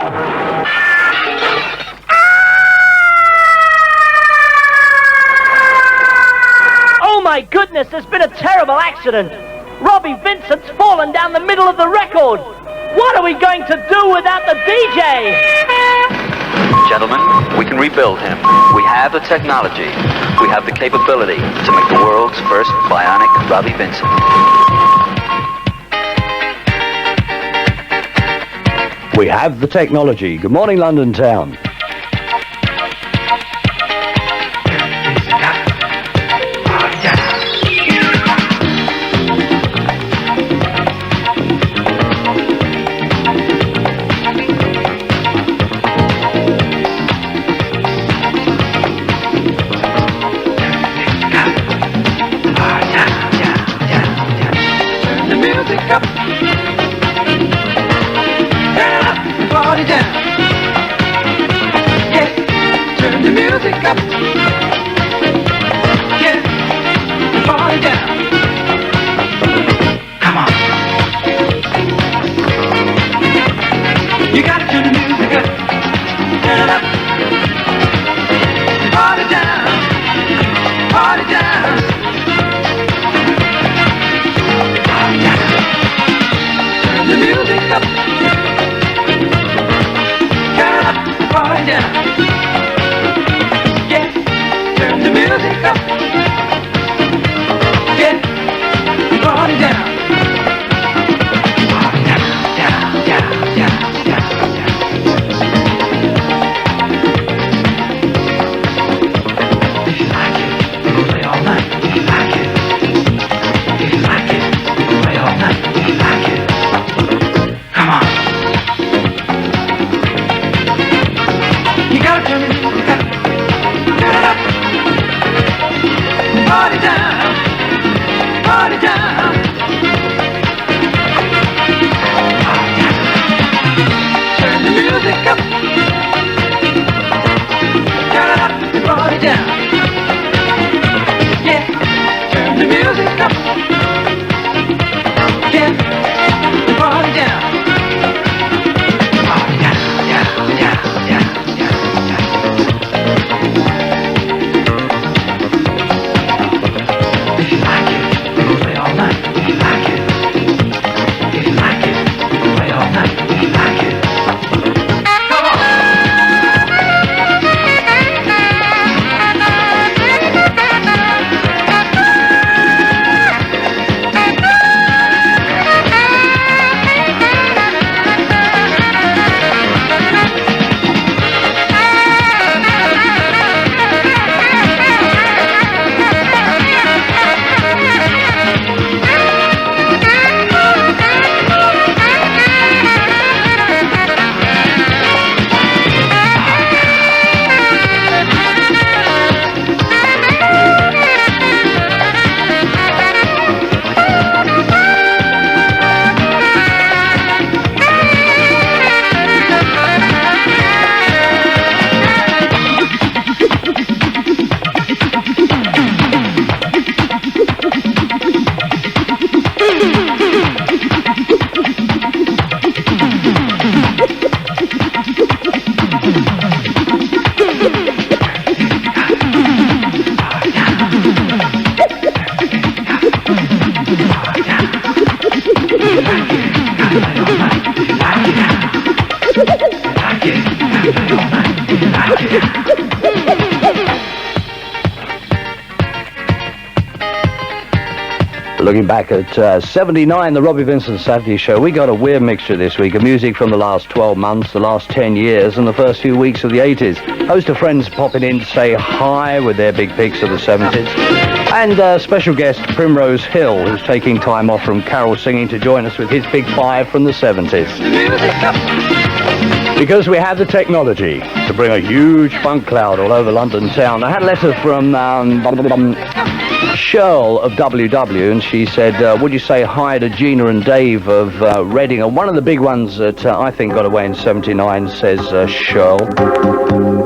Oh my goodness, there's been a terrible accident. Robbie Vincent's fallen down the middle of the record. What are we going to do without the DJ? Gentlemen, we can rebuild him. We have the technology. We have the capability to make the world's first bionic Robbie Vincent. We have the technology. Good morning, London town. Looking back at 79, the Robbie Vincent Saturday Show, we got a weird mixture this week of music from the last 12 months, the last 10 years, and the first few weeks of the 80s. Host of friends popping in to say hi with their big picks of the 70s. And special guest Primrose Hill, who's taking time off from carol singing to join us with his big five from the 70s. Because we have the technology to bring a huge funk cloud all over London town. I had a letter from Cheryl of WW, and she said, would you say hi to Gina and Dave of Reading? And one of the big ones that I think got away in 79, says Cheryl,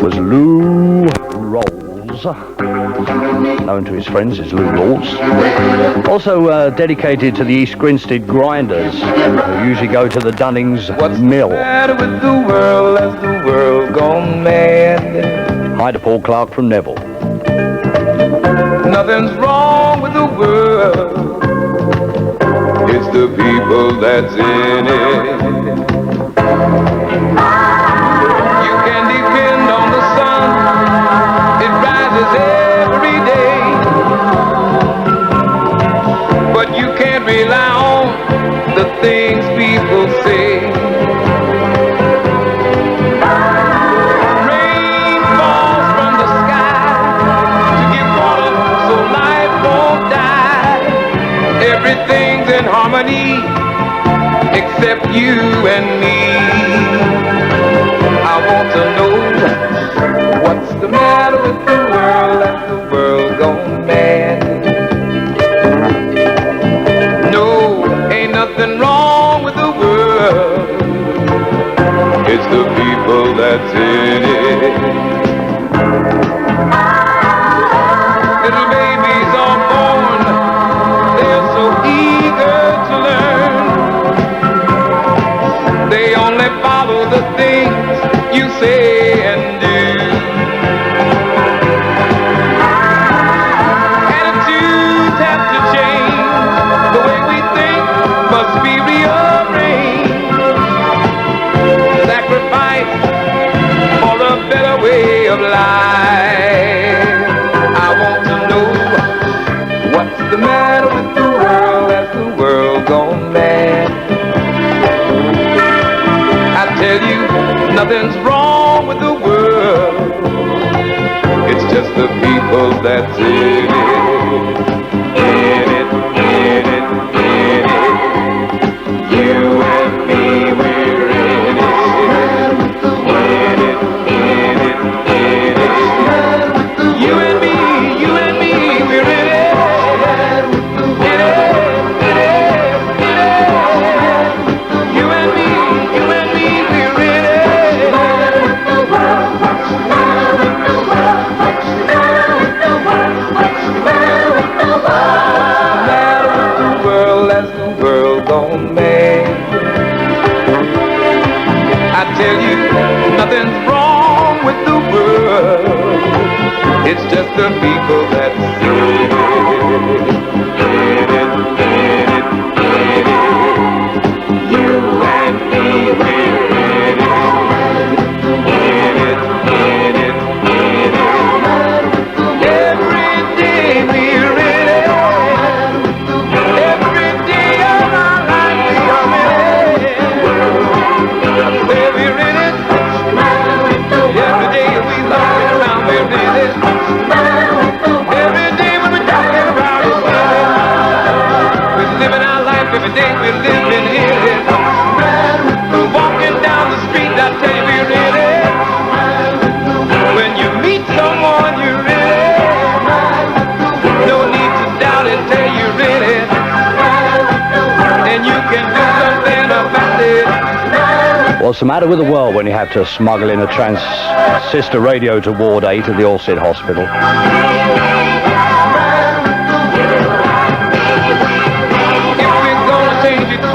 was Lou Rawls Rawls, known to his friends as Lou Rawls. Also dedicated to the East Grinstead Grinders, who usually go to the Dunning's Mill. What's the matter with the world? Has the world gone mad? Hi to Paul Clarke from Neville. Nothing's wrong with the world. It's the people that's in it. You can depend on the sun. It rises every day. But you can't rely on the things people say. Rain falls from the sky to give water so life won't die. Everything's in harmony except you and me. I want to know what's the matter with the world. Has the world gone mad? No, ain't nothing wrong with the world. It's the people that's in it. Little babies are born, they're so eager to learn. They only follow the things you say and do. Attitudes have to change. The way we think must be rearranged. Sacrifice for a better way of life. I want to know what's the matter with the world. Has the world gone mad? I tell you, nothing's wrong with the world. It's just the people that's in it. In it, in it, in it. You and me, we're in it. In it, in it, in it. You and me, we're in it. In it, in it, in it. You and me, we're in it. Matter with the world, has the world gone mad? I tell you, nothing's wrong with the world. It's just the people that's in it. In it, in it, in it. You and me, we're in it. In it, in it, in it. Every day we're in it. Every day of our life we are in it. Say we're in it. Every day we looking around, we're in it. Every day when we're talking about it, we're living our life every day, we're living in it. We're walking down the street, I tell you we're in it. When you meet someone, you're in it. No need to doubt it, tell you're in it. And you can do something about it. What's the matter with the world when you have to smuggle in a transistor radio to Ward 8 of the Allsted Hospital?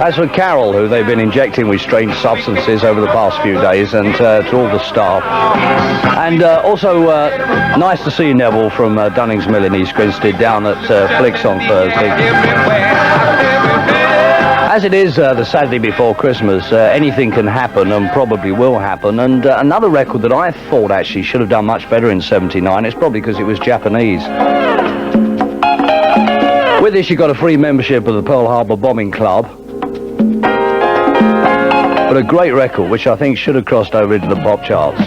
As for Carol, who they've been injecting with strange substances over the past few days, and to all the staff. And also, nice to see you, Neville, from Dunning's Mill in East Grinstead, down at Flicks on Thursday. As it is the Saturday before Christmas, anything can happen and probably will happen. And another record that I thought actually should have done much better in '79, it's probably because it was Japanese. With this, you got a free membership of the Pearl Harbor Bombing Club. But a great record, which I think should have crossed over into the pop charts.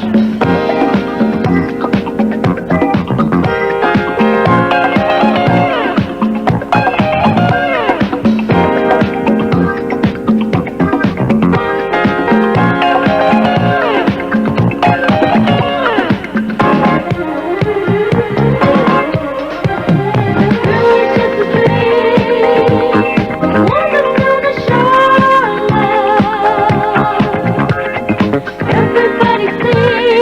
Everybody sing.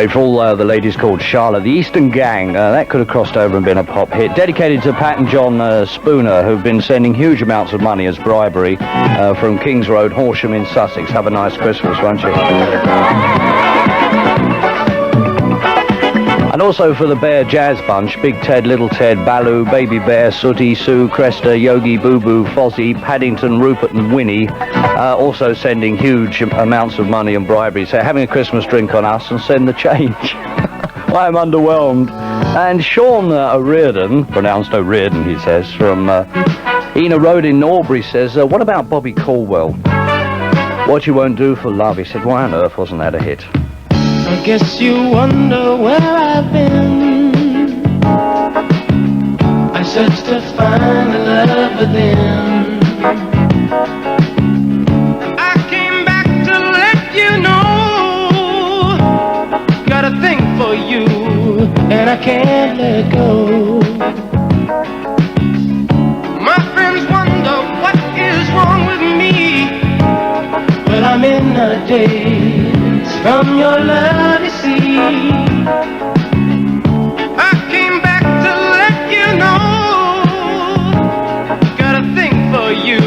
Made for all the ladies called Charlotte. The Eastern Gang, that could have crossed over and been a pop hit. Dedicated to Pat and John Spooner, who've been sending huge amounts of money as bribery from Kings Road, Horsham in Sussex. Have a nice Christmas, won't you? And also for the Bear Jazz Bunch, Big Ted, Little Ted, Baloo, Baby Bear, Sooty, Sue, Cresta, Yogi, Boo Boo, Fozzie, Paddington, Rupert and Winnie, also sending huge amounts of money and bribery. So having a Christmas drink on us and send the change. I am underwhelmed. And Sean O'Riordan, pronounced O'Riordan he says, from Ena Road in Norbury says, what about Bobby Caldwell? What You Won't Do for Love? He said, why on earth wasn't that a hit? I guess you wonder where I've been. I searched to find the love within. I came back to let you know. Got a thing for you, and I can't let go. My friends wonder what is wrong with me. Well, I'm in a daze from your love, you see. I came back to let you know. Got a thing for you,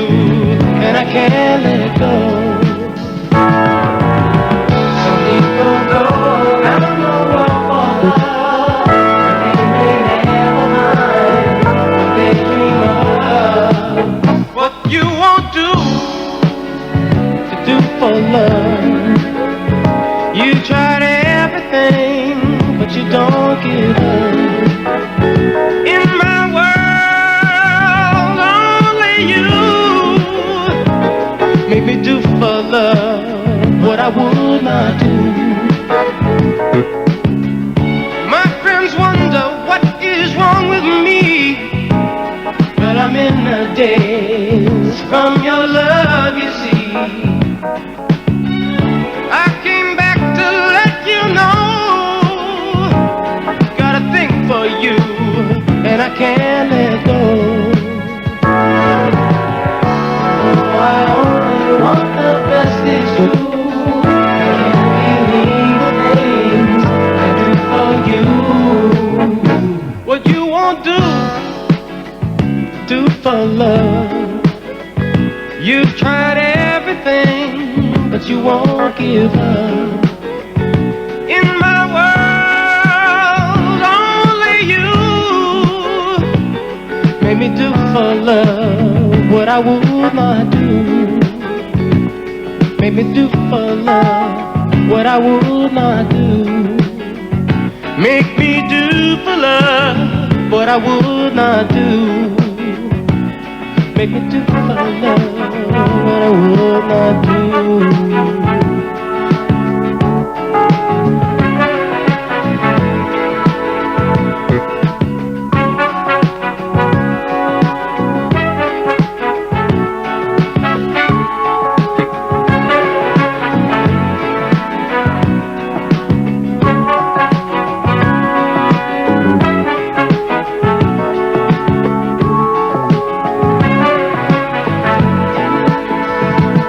and I can't let it go. Some people go around the world for love, and they never mind what they dream of. What you won't do to do for love. You tried everything, but you don't give up. In my world, only you make me do for love what I would not do. My friends wonder what is wrong with me. Well, I'm in a daze from your love, you see. And I can't let go. Oh, I only want the best, it's true. I can't believe the things I do for you. What you won't do for love. You've tried everything, but you won't give up. In my world, make me do for love what I would not do. Make me do for love what I would not do. Make me do for love what I would not do. Make me do for love what I would not do.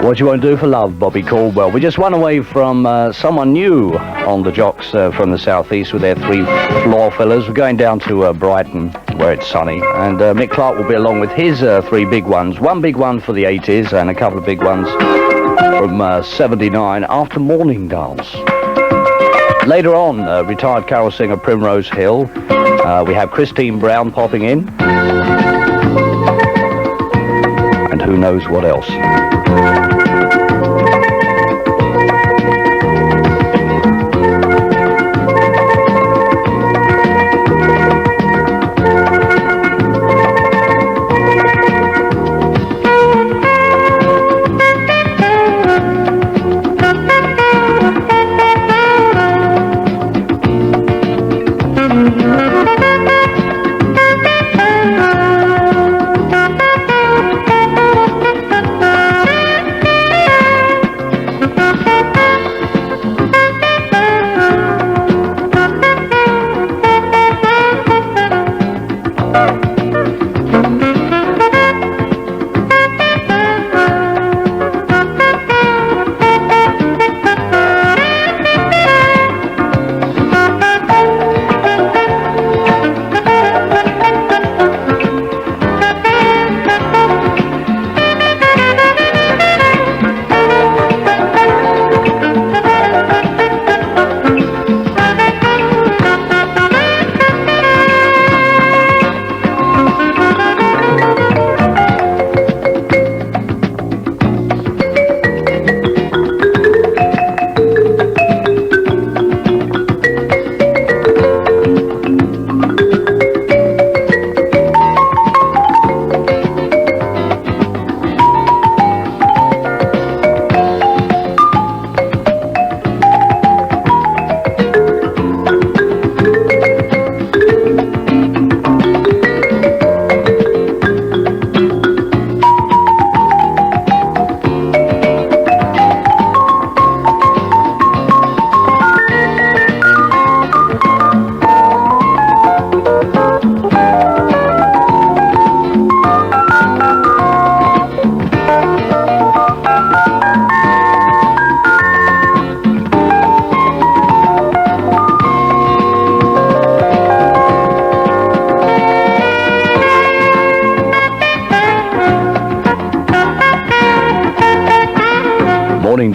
What You Won't Do for Love, Bobby Caldwell. We just won away from someone new on the jocks from the southeast with their 3 floor fillers. We're going down to Brighton, where it's sunny, and Mick Clarke will be along with his 3 big ones. One big one for the 80s and a couple of big ones from 79 after Morning Dance. Later on, retired carol singer Primrose Hill. We have Christine Brown popping in. And who knows what else.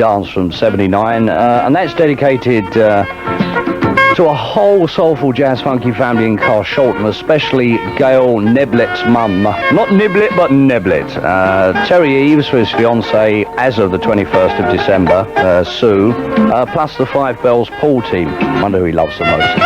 dance from 79, and that's dedicated to a whole soulful jazz funky family in Carshalton, especially Gail Neblet's mum. Not Niblet, but Neblet. Terry Eves for his fiancée as of the 21st of December, Sue, plus the Five Bells pool team. Wonder who he loves the most.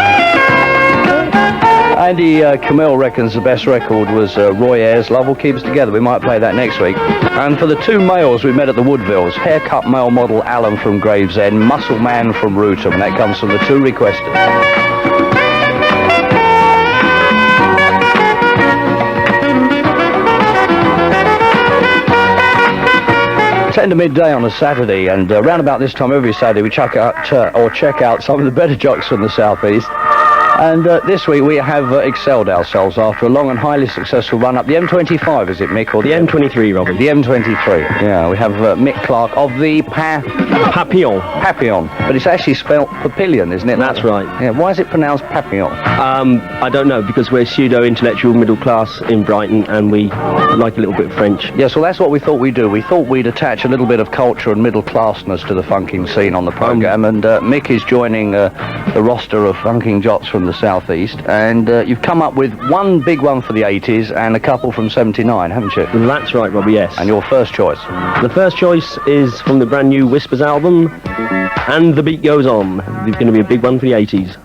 Andy Camille reckons the best record was Roy Ayers' Love Will Keep Us Together. We might play that next week. And for the two males we met at the Woodvilles, haircut male model Alan from Gravesend, muscle man from Rootham, and that comes from the two requesters. 10 to midday on a Saturday, and round about this time every Saturday we check out some of the better jocks from the southeast. And this week we have excelled ourselves after a long and highly successful run up the M25, is it, Mick? Or the M23, Robbie. The M23, yeah. We have Mick Clarke of the Papillon. Papillon. But it's actually spelled Papillon, isn't it? That's right. Yeah. Why is it pronounced Papillon? I don't know, because we're pseudo-intellectual middle class in Brighton and we like a little bit of French. Yes, well that's what we thought we'd do. We thought we'd attach a little bit of culture and middle classness to the funking scene on the programme, and Mick is joining the roster of funking jocks from the southeast, and you've come up with one big one for the 80s and a couple from 79, haven't you? That's right, Robbie, yes. And your first choice? The first choice is from the brand new Whispers album, And the Beat Goes On. It's going to be a big one for the 80s.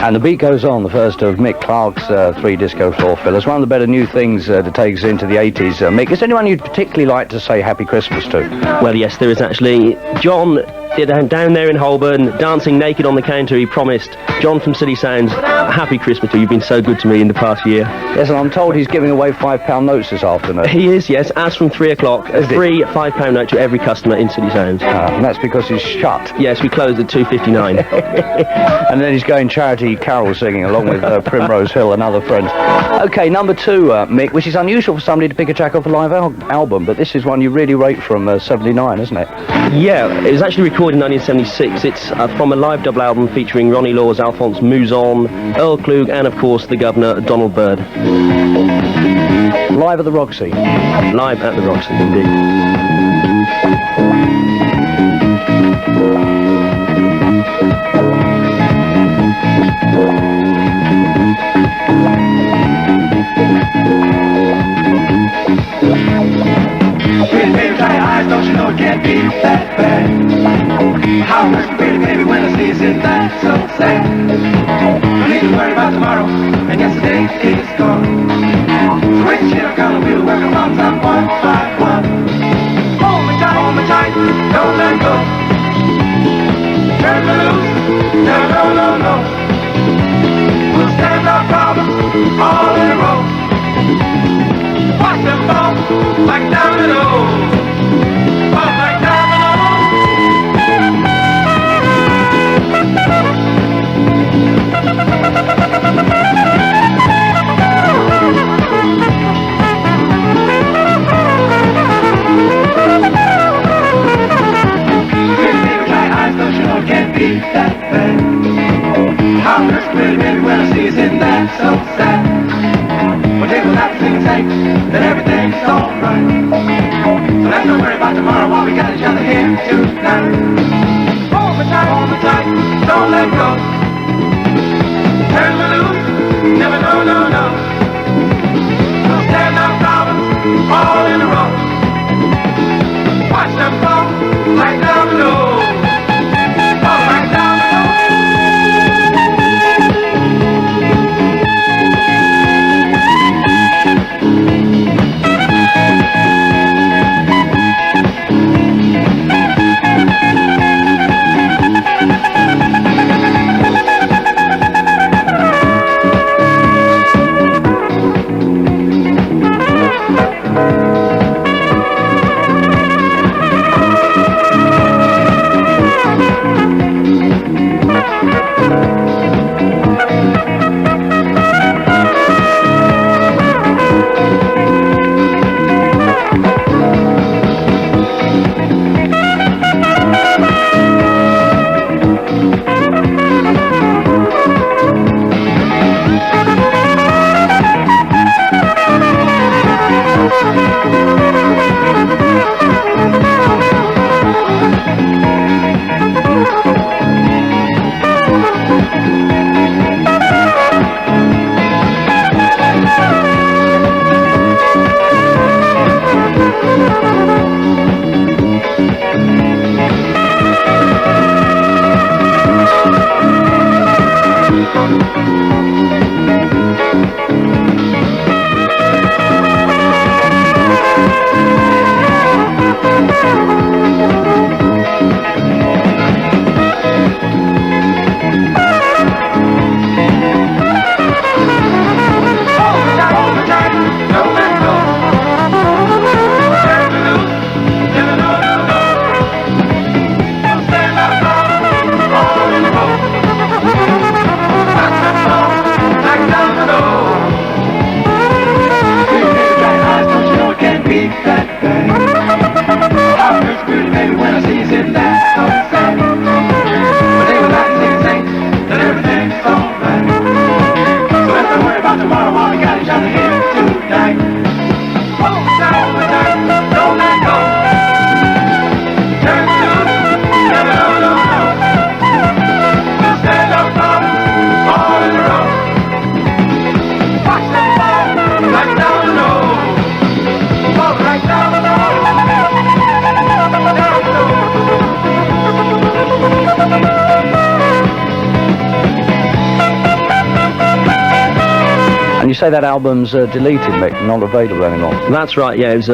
And the beat goes on, the first of Mick Clarke's 3 disco floor fillers. One of the better new things to take us into the 80s. Mick, is there anyone you'd particularly like to say Happy Christmas to? Well, yes, there is actually. John, down there in Holborn, dancing naked on the counter, he promised. John from City Sounds, Happy Christmas to you. You've been so good to me in the past year. Yes, and I'm told he's giving away £5 notes this afternoon. He is, yes, as from 3 o'clock. A free £5 note to every customer in City Sounds. And that's because he's shut. Yes, we closed at 2:59. And then he's going charity carol singing along with Primrose Hill and other friends. Okay, number 2, Mick, which is unusual for somebody to pick a track off a live album, but this is one you really rate from 79, isn't it? Yeah, it was actually recorded in 1976. It's from a live double album featuring Ronnie Laws, Alphonse Mouzon, Earl Klug, and of course the Governor, Donald Byrd. Live at the Roxy. Live at the Roxy, indeed. Pretty baby, dry your eyes, don't you know it can't be that bad? How hurts me, pretty baby, when I see you sitting there so sad. Don't need to worry about tomorrow, and yesterday is gone. So wait, shit, I'm gonna we'll work on time one by one. Hold me tight, don't let go. Turn me loose, no. We'll stand our problems all in a row. Watch them fall like dominoes. Fall like dominoes. Pretty baby, dry eyes, don't you know it can't be that bad? How hurts pretty baby when I see you sitting there so sad. Well, they will have to sing and say that everything's alright. So let's not worry about tomorrow while we got each other here tonight. Hold me tight, don't let go. Turn me loose, never no. We'll stand our problems all in a row. Watch them fall like dominoes. Fall like dominoes. you say that album's deleted, Mick, not available anymore? That's right, yeah. It was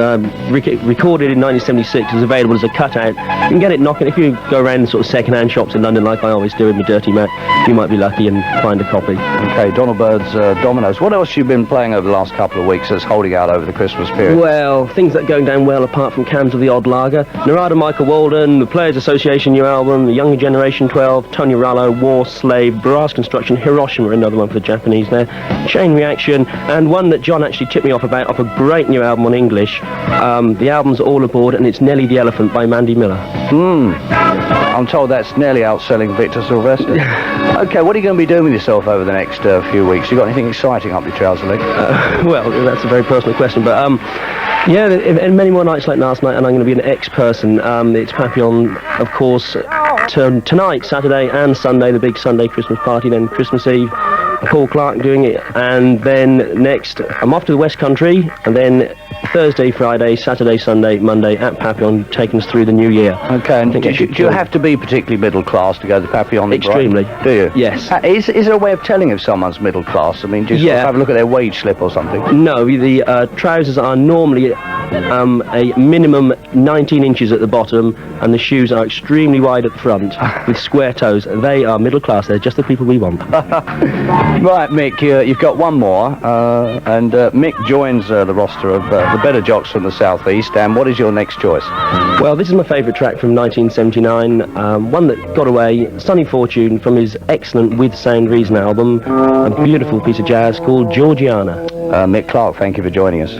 recorded in 1976. It was available as a cutout. You can get it knocking. If you go around sort of second-hand shops in London, like I always do with my Dirty Mac, you might be lucky and find a copy. Okay, Donald Byrd's Dominos. What else have you been playing over the last couple of weeks that's holding out over the Christmas period? Well, things that are going down well apart from cans of the odd lager. Narada Michael Walden, the Players Association new album, the Younger Generation 12, Tony Rallo, War Slave, Brass Construction, Hiroshima, another one for the Japanese there, Chain Reaction, and one that John actually tipped me off about, off a great new album on English. The album's All Aboard, and it's Nellie the Elephant by Mandy Miller. I'm told that's nearly outselling Victor Sylvester. Okay, what are you going to be doing with yourself over the next few weeks? You got anything exciting up your trouser leg? Well, that's a very personal question, but yeah, and many more nights like last night, and I'm going to be an ex-person. It's Papillon, of course, tonight, Saturday and Sunday, the big Sunday Christmas party, then Christmas Eve, Paul Clarke doing it, and then next, I'm off to the West Country, and then Thursday, Friday, Saturday, Sunday, Monday at Papillon, taking us through the new year. Okay, and do you have to be particularly middle class to go to Papillon? Extremely. Do you? Yes. Is there a way of telling if someone's middle class? I mean, do you sort of have a look at their wage slip or something? No, the trousers are normally a minimum 19 inches at the bottom, and the shoes are extremely wide at the front with square toes. They are middle class. They're just the people we want. Right, Mick, you've got one more, and Mick joins the roster of the better jocks from the southeast. And what is your next choice? Well, this is my favourite track from 1979, one that got away, Sonny Fortune, from his excellent With Sound Reason album, a beautiful piece of jazz called Georgiana. Mick Clarke, thank you for joining us.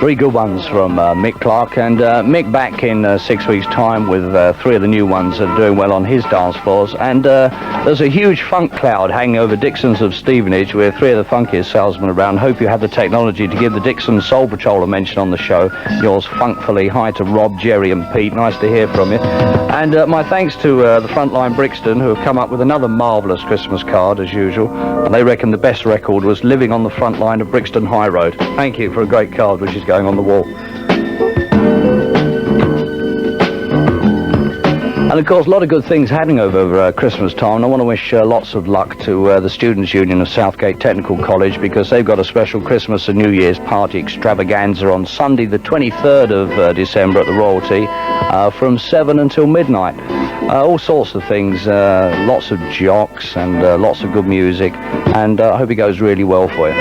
Three good ones from Mick Clarke, and Mick back in 6 weeks' time with three of the new ones that are doing well on his dance floors. And there's a huge funk cloud hanging over Dixon's of Stevenage with three of the funkiest salesmen around. Hope you have the technology to give the Dixon Soul Patrol a mention on the show. Yours funkfully. Hi to Rob, Jerry and Pete. Nice to hear from you. And my thanks to the Frontline Brixton, who have come up with another marvellous Christmas card as usual. And they reckon the best record was Living on the Front Line of Brixton High Road. Thank you for a great card which is going on the wall. And of course, a lot of good things happening over Christmas time. And I want to wish lots of luck to the Students' Union of Southgate Technical College, because they've got a special Christmas and New Year's party extravaganza on Sunday, the 23rd of December at the Royalty, from 7 until midnight. All sorts of things, lots of jocks and lots of good music. And I hope it goes really well for you.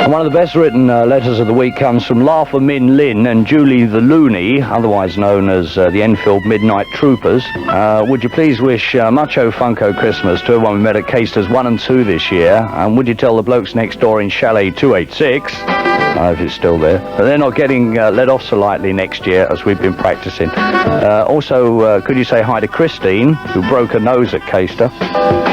One of the best written letters of the week comes from Laugher Min Lin and Julie the Looney, otherwise known as the Enfield Midnight Troopers. Would you please wish Mucho Funko Christmas to everyone we met at Casters 1 and 2 this year, and would you tell the blokes next door in Chalet 286, I don't know if it's still there, but they're not getting let off so lightly next year as we've been practicing. Also, could you say hi to Christine, who broke her nose at Caster?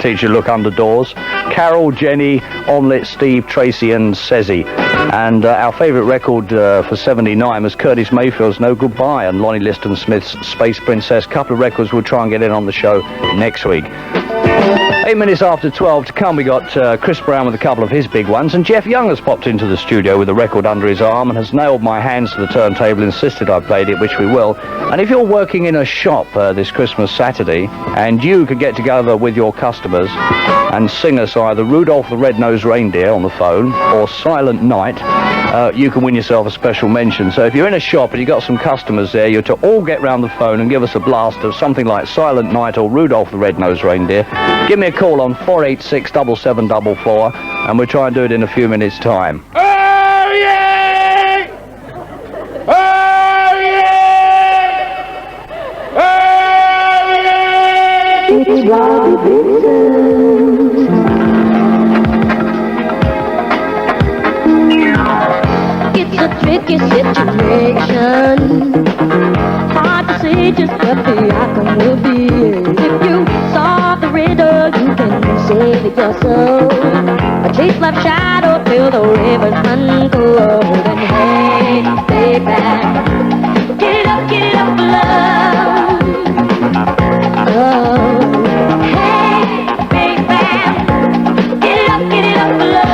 Teach you to look under doors. Carol, Jenny, Omelette, Steve, Tracy and Sezzy. And our favourite record for 79 was Curtis Mayfield's No Goodbye and Lonnie Liston Smith's Space Princess. Couple of records we'll try and get in on the show next week. 8 minutes after 12 to come, we got Chris Brown with a couple of his big ones, and Jeff Young has popped into the studio with a record under his arm and has nailed my hands to the turntable, insisted I played it, which we will. And if you're working in a shop this Christmas Saturday, and you could get together with your customers and sing us either Rudolph the Red-Nosed Reindeer on the phone or Silent Night, you can win yourself a special mention. So if you're in a shop and you've got some customers there, you're to all get round the phone and give us a blast of something like Silent Night or Rudolph the Red-Nosed Reindeer. Give me a call on 486 7744 and we'll try and do it in a few minutes' time. Oh yeah! Oh yeah! Oh yeah! It's Robbie Vincent. It's a tricky situation. Hard to say just what the outcome will be. If you solve the riddle, you can save it yourself. A chase left shadow till the rivers run cold. And hey, baby, get it up, love. Oh, hey, baby, get it up, love.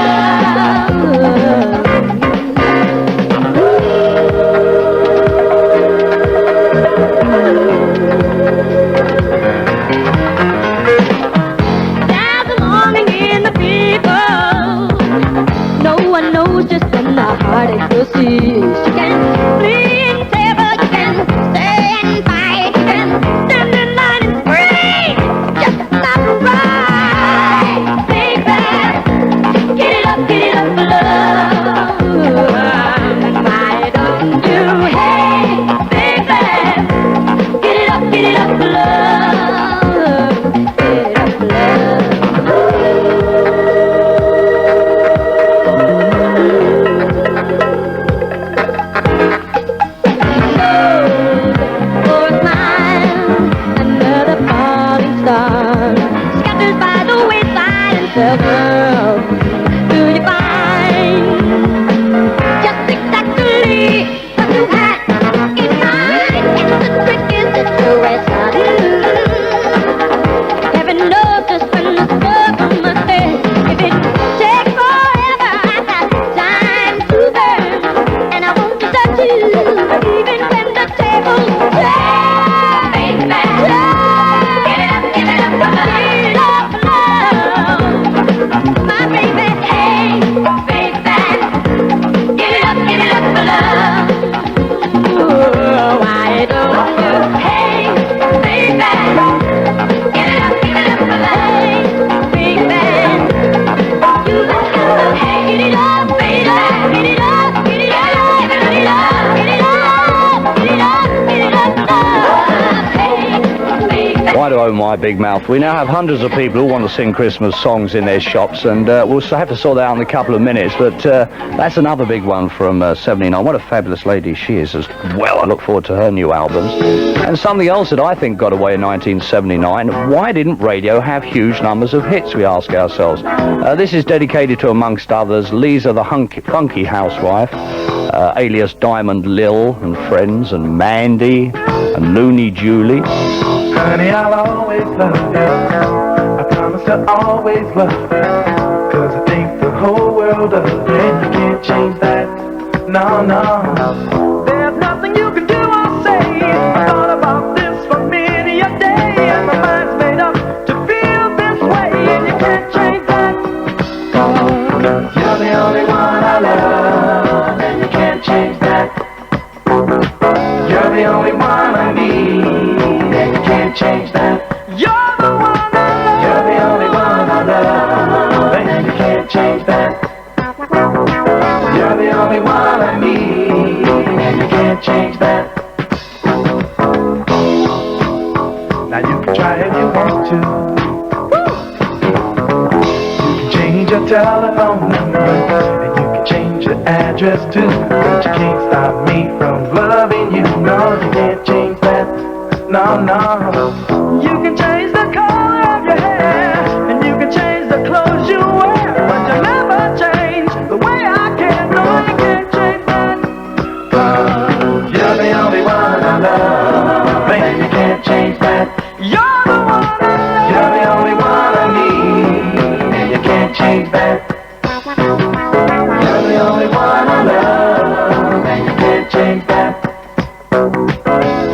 Heartache proceeds. You can flee and tear, but you can stay and fight. You can stand in line and scream, just not right, baby. Get it up, love. Why don't you, hey, baby, get it up, love. Get it up, love. Oh My Big Mouth. We now have hundreds of people who want to sing Christmas songs in their shops, and we'll have to sort that out in a couple of minutes, but that's another big one from 79. What a fabulous lady she is as well. I look forward to her new albums. And something else that I think got away in 1979, why didn't radio have huge numbers of hits, we ask ourselves. This is dedicated to, amongst others, Lisa the Funky Housewife, alias Diamond Lil and Friends, and Mandy, and Looney Julie. Honey, I'll always love you. I promise to always love you. 'Cause I think the whole world of you, and you can't change that. No, no. There's nothing you can do or say. I thought about this for many a day, and my mind's made up to feel this way, and you can't change that. 'Cause you're the only one I love, and you can't change that. You're the only one I need, and you can't change that. You're the one I love. You're the only one I love, and you can't change that. You're the only one I need, and you can't change that. Now you can try if you want to. You can change your telephone number, and you can change your address too. But you can't stop me from loving you. No, you can't change that. No, no. You can change the color of your hair, and you can change the clothes you wear, but you never change the way I care. No, you can't change that. 'Cause you're the only one I love, and you can't change that. You're the one I love. You're the only one I need, and you can't change that. You're the only one I love, and you can't change that.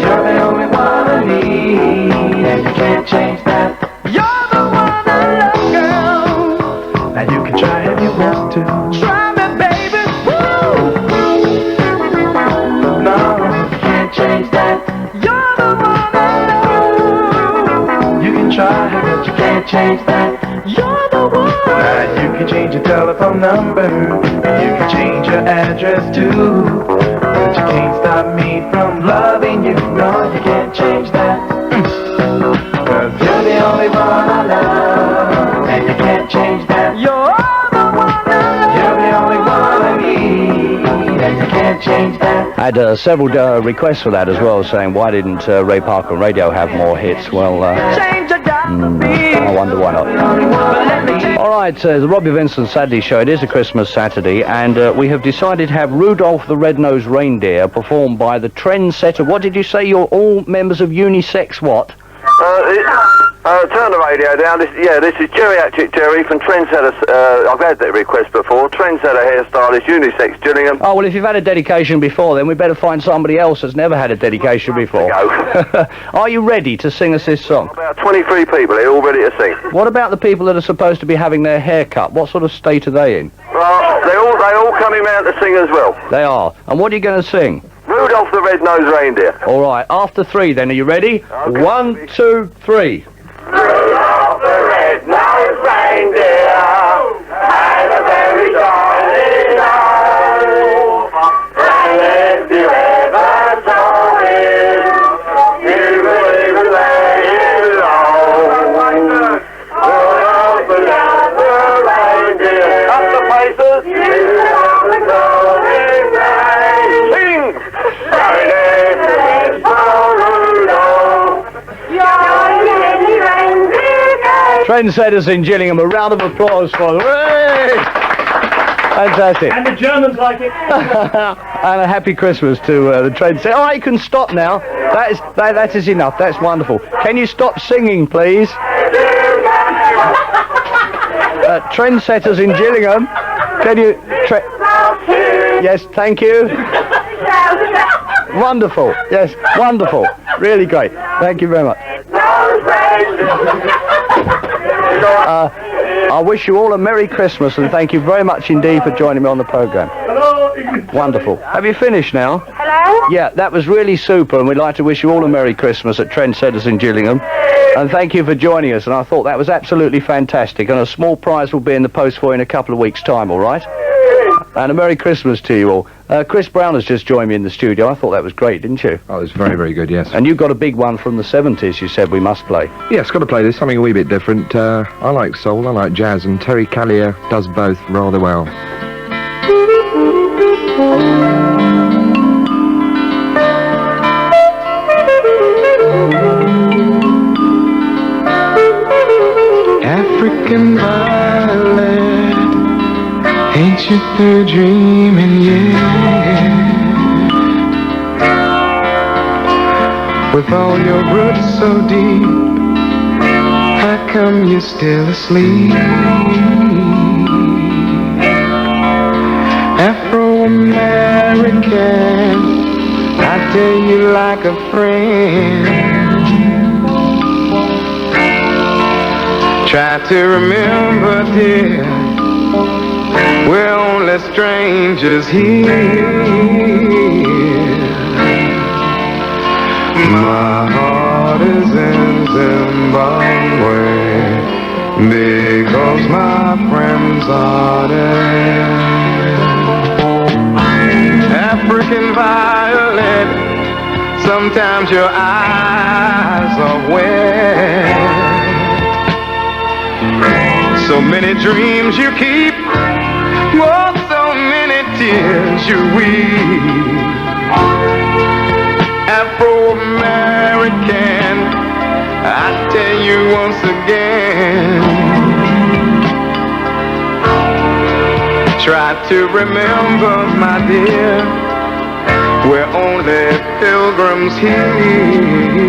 You're the only one I need, and you can't change that. You're the one I love, girl. Now you can try if you want to. Try me, baby. Woo! No, you can't change that. You're the one I love. You can try, but you can't change that. You're the one. Now you can change your telephone number, and you can change your address too. But you can't stop me from loving you. No, you can't change that. 'Cause you're the only one I love, and you can't change that. You're the one I love. You're the only one I need, and you can't change that. I had several requests for that as well, saying why didn't Ray Parker and Radio have more hits? Well, Change your I wonder why not. All right, the Robbie Vincent Saturday show. It is a Christmas Saturday, and we have decided to have Rudolph the Red-Nosed Reindeer performed by the trendsetter. What did you say? You're all members of unisex what? Turn the radio down. This is Geriatric Jerry from Trendsetter. I've had that request before. Trendsetter hairstylist, unisex Gillingham. Oh, well, if you've had a dedication before, then we better find somebody else that's never had a dedication before. Go. Are you ready to sing us this song? About 23 people here, all ready to sing. What about the people that are supposed to be having their hair cut? What sort of state are they in? They all coming round to sing as well. They are. And what are you going to sing? Rudolph the Red-Nosed Reindeer. All right, after three then. Are you ready? Okay. 1, 2, 3. Rudolph the Red-Nosed Reindeer had a very jolly life. And if you ever saw him, you would even lay him low. Rudolph the Red-Nosed Reindeer. Up the paces. You have the golden rain. Sing! Trendsetters in Gillingham, a round of applause for them. Hooray! Fantastic. And the Germans like it. And a happy Christmas to the trendsetters. All right, you can stop now. That is enough. That's wonderful. Can you stop singing, please? Trendsetters in Gillingham. Can you... Yes, thank you. Wonderful. Yes, wonderful. Really great. Thank you very much. I wish you all a Merry Christmas, and thank you very much indeed for joining me on the programme. Hello. Wonderful. Have you finished now? Hello? Yeah, that was really super, and we'd like to wish you all a Merry Christmas at Trendsetters in Gillingham. And thank you for joining us, and I thought that was absolutely fantastic, and a small prize will be in the post for you in a couple of weeks' time, all right? And a Merry Christmas to you all. Chris Brown has just joined me in the studio. I thought that was great, didn't you? Oh, it was very, very good, yes. And you've got a big one from the 70s you said we must play. Yes, got to play this, something a wee bit different. I like soul, I like jazz, and Terry Callier does both rather well. African violet, ain't you through dreaming yet? With all your roots so deep, how come you're still asleep? Afro-American, I tell you like a friend. Try to remember, dear, we're only strangers here. My heart is in Zimbabwe because my friends are there. African violet, sometimes your eyes are wet. So many dreams you keep, oh, so many tears you weep. Afro-American, I tell you once again, try to remember, my dear, we're only pilgrims here.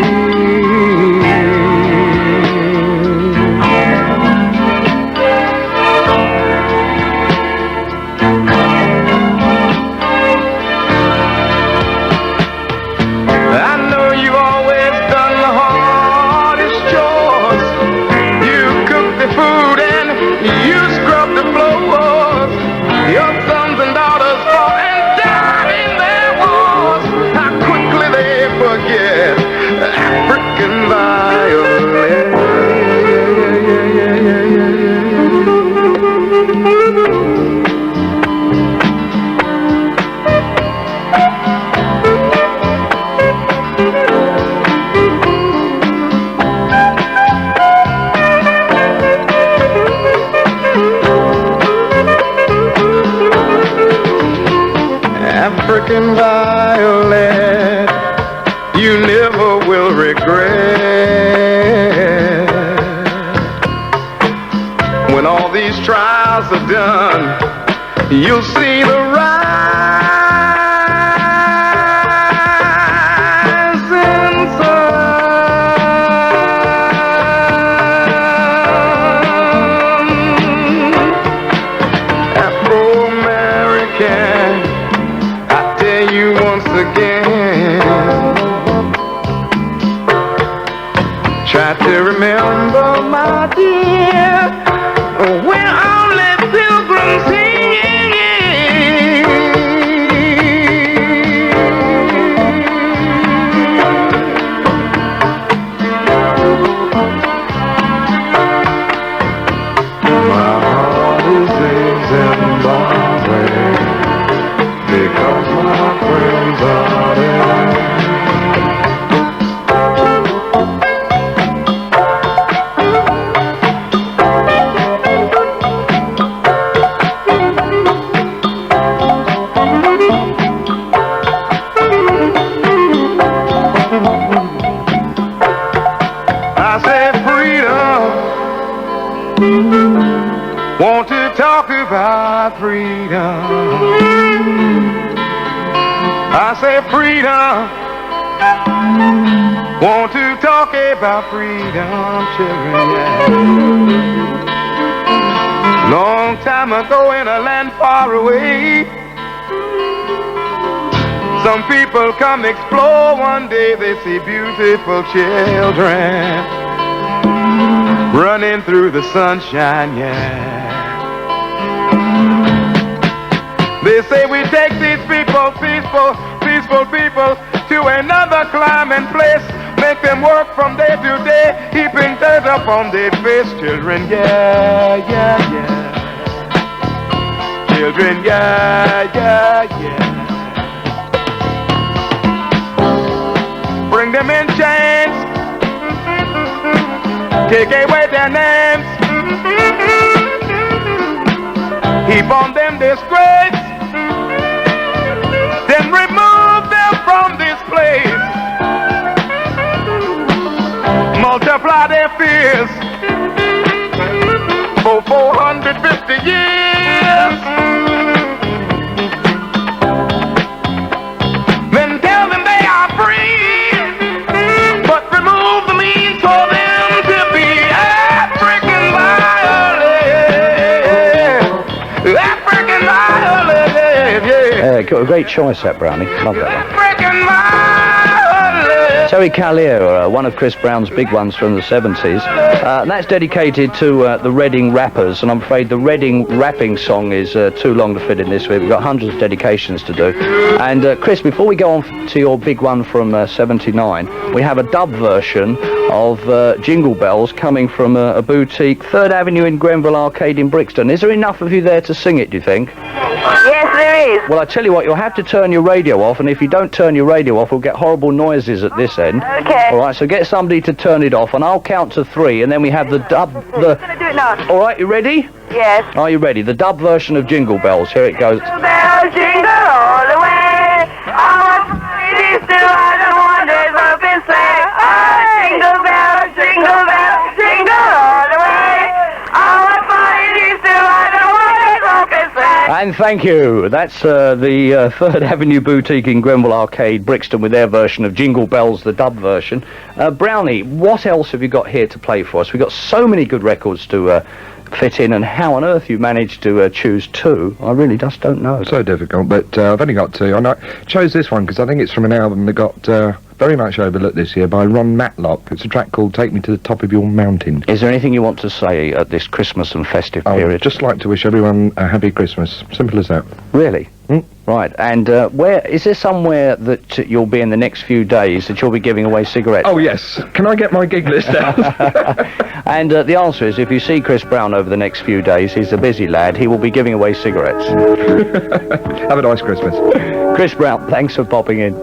African violet, you never will regret. When all these trials are done, you'll see the rising sun. Afro-American, you once again, try to remember, my dear, we're only pilgrims here. My heart is in Zimbabwe because my friends are there. I said freedom, want to talk about freedom. I say freedom, want to talk about freedom, children, yeah. Long time ago in a land far away, some people come explore, one day they see beautiful children running through the sunshine, yeah. They say we take these people, peaceful people, to another climbing place. Make them work from day to day, heaping dirt upon their face, children, yeah. children, yeah, yeah, yeah. Bring them in chains, take away their names, heap on them disgrace, then remove them from this place, multiply their fears for 450 years, then tell them they are free, but remove the means for them to be African violence. African violence, yeah. Got a great choice, that Brownie. Love that one. African violence. Terry Callier, one of Chris Brown's big ones from the 70s. And that's dedicated to the Reading rappers, and I'm afraid the Reading rapping song is too long to fit in this week. We've got hundreds of dedications to do. And Chris, before we go on to your big one from 79, we have a dub version of Jingle Bells coming from a boutique, 3rd Avenue in Grenville Arcade in Brixton. Is there enough of you there to sing it, do you think? Yes, there is. Well, I tell you what, you'll have to turn your radio off, and if you don't turn your radio off, we'll get horrible noises at this end. Okay. All right, so get somebody to turn it off, and I'll count to 3, and then we have the dub... I'm gonna do it now. All right, you ready? Yes. Are you ready? The dub version of Jingle Bells. Here it goes. Jingle bells, jingle all the way. All my ladies do ride on wonders up and say, oh, jingle bells, jingle bells, jingle all the way. All my ladies do ride on wonders up and say. And thank you. That's the 3rd Avenue Boutique in Grenville Arcade, Brixton, with their version of Jingle Bells, the dub version. Brownie, what else have you got here to play for us? We've got so many good records to fit in, and how on earth you managed to choose 2, I really just don't know. So difficult, but I've only got 2. I chose this one because I think it's from an album that got very much overlooked this year by Ronn Matlock. It's a track called Take Me to the Top of Your Mountain. Is there anything you want to say at this Christmas and festive I would period? just like to wish everyone a happy Christmas. Simple as that. Really? Right, and where is there somewhere that you'll be in the next few days that you'll be giving away cigarettes? Oh, yes. Can I get my gig list out? And the answer is, if you see Chris Brown over the next few days, he's a busy lad, he will be giving away cigarettes. Have a nice Christmas. Chris Brown, thanks for popping in.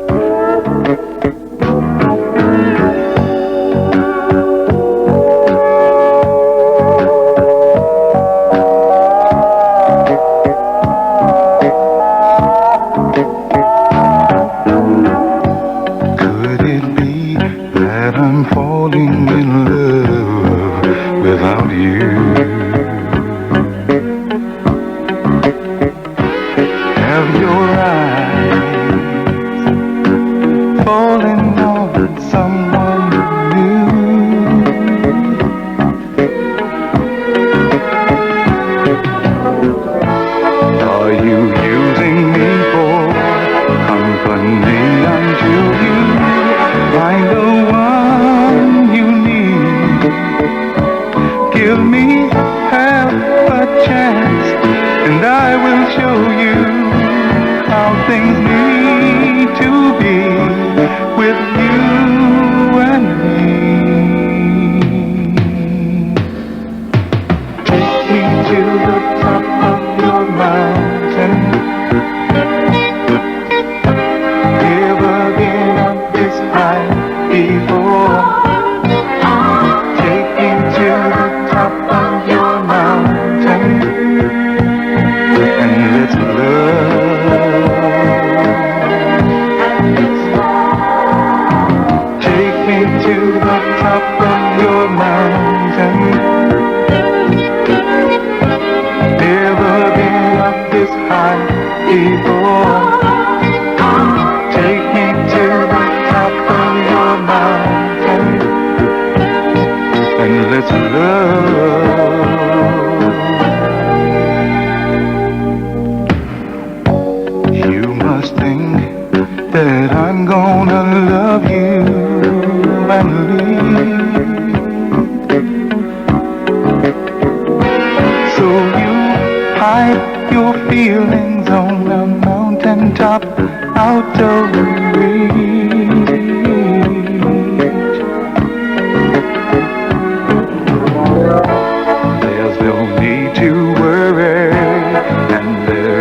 There's no need to worry, and there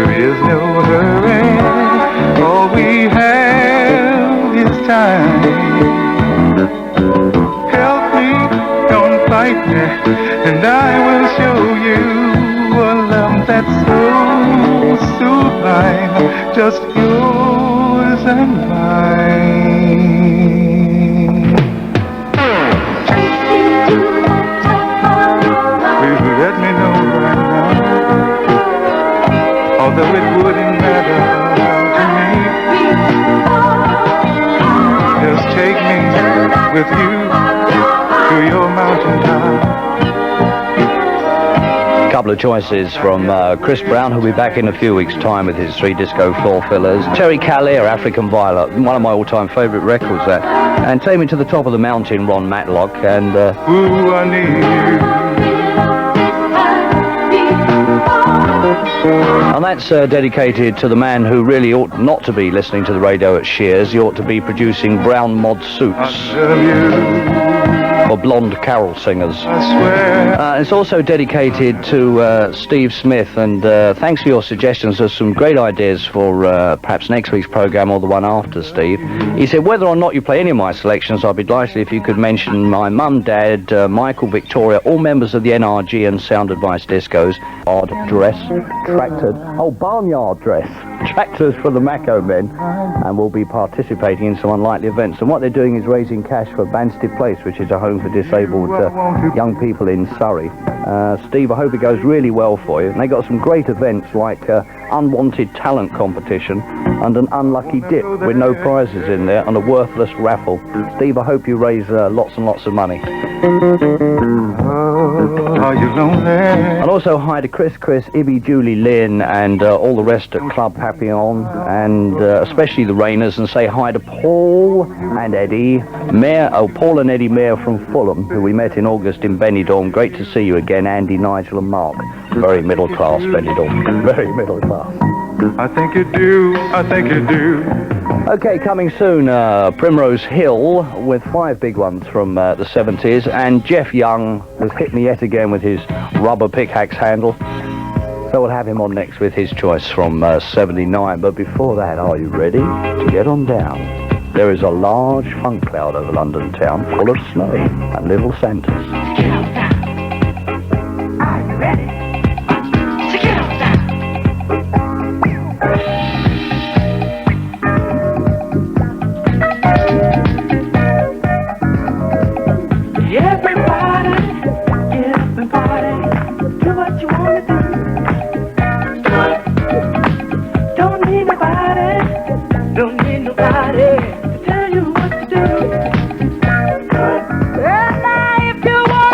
line, just yours and mine. Please let me know right now, although it wouldn't matter to me. Just take me with you to your mountain top. Couple of choices from Chris Brown, who'll be back in a few weeks' time with his 3 disco floor fillers. Terry Callier, African Violet, one of my all-time favourite records, that. And Take Me to the Top of the Mountain, Ronn Matlock, and... Ooh, I need you. And that's dedicated to the man who really ought not to be listening to the radio at Shears. He ought to be producing brown mod suits for blonde carol singers. It's also dedicated to Steve Smith, and thanks for your suggestions. There's some great ideas for perhaps next week's programme or the one after, Steve. He said, whether or not you play any of my selections, I'd be delighted if you could mention my mum, dad, Michael, Victoria, all members of the NRG and Sound Advice Discos. Odd dress, tractors, barnyard dress, tractors for the Mako men, and will be participating in some unlikely events. And what they're doing is raising cash for Banstead Place, which is a home for disabled young people in Surrey. Steve, I hope it goes really well for you. And they got some great events like unwanted talent competition and an unlucky dip with no prizes in there and a worthless raffle. Steve, I hope you raise lots and lots of money. Are you lonely? And also hi to Chris, Ibby, Julie, Lynn, and all the rest at Club Papillon, and especially the Rainers, and say hi to Paul and Eddie, Paul and Eddie Mayer from Fulham, who we met in August in Benidorm. Great to see you again, Andy, Nigel, and Mark. Very middle class, Benidorm. Very middle class. I think you do, I think you do. Okay, coming soon, Primrose Hill with 5 big ones from the 70s, and Jeff Young has hit me yet again with his rubber pickaxe handle. So we'll have him on next with his choice from 79. But before that, are you ready to get on down? There is a large funk cloud over London town full of snow and little Santas. Are you ready? To get on down. Everybody, get up and party. Do what you want to do. Don't need nobody to tell you what to do. Well, now if you want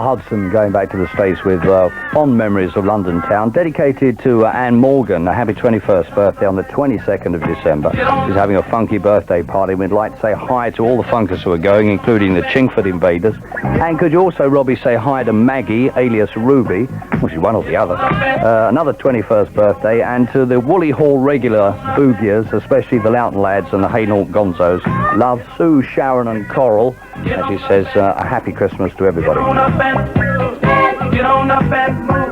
Hudson going back to the States with fond memories of London town, dedicated to Anne Morgan, a happy 21st birthday on the 22nd of December. She's having a funky birthday party. We'd like to say hi to all the funkers who are going, including the Chingford Invaders. And could you also, Robbie, say hi to Maggie, alias Ruby, well, she's one or the other, another 21st birthday, and to the Woolly Hall regular boogiers, especially the Loughton lads and the Hainault Gonzos. Love, Sue, Sharon and Coral. As she says, a happy Christmas to everybody.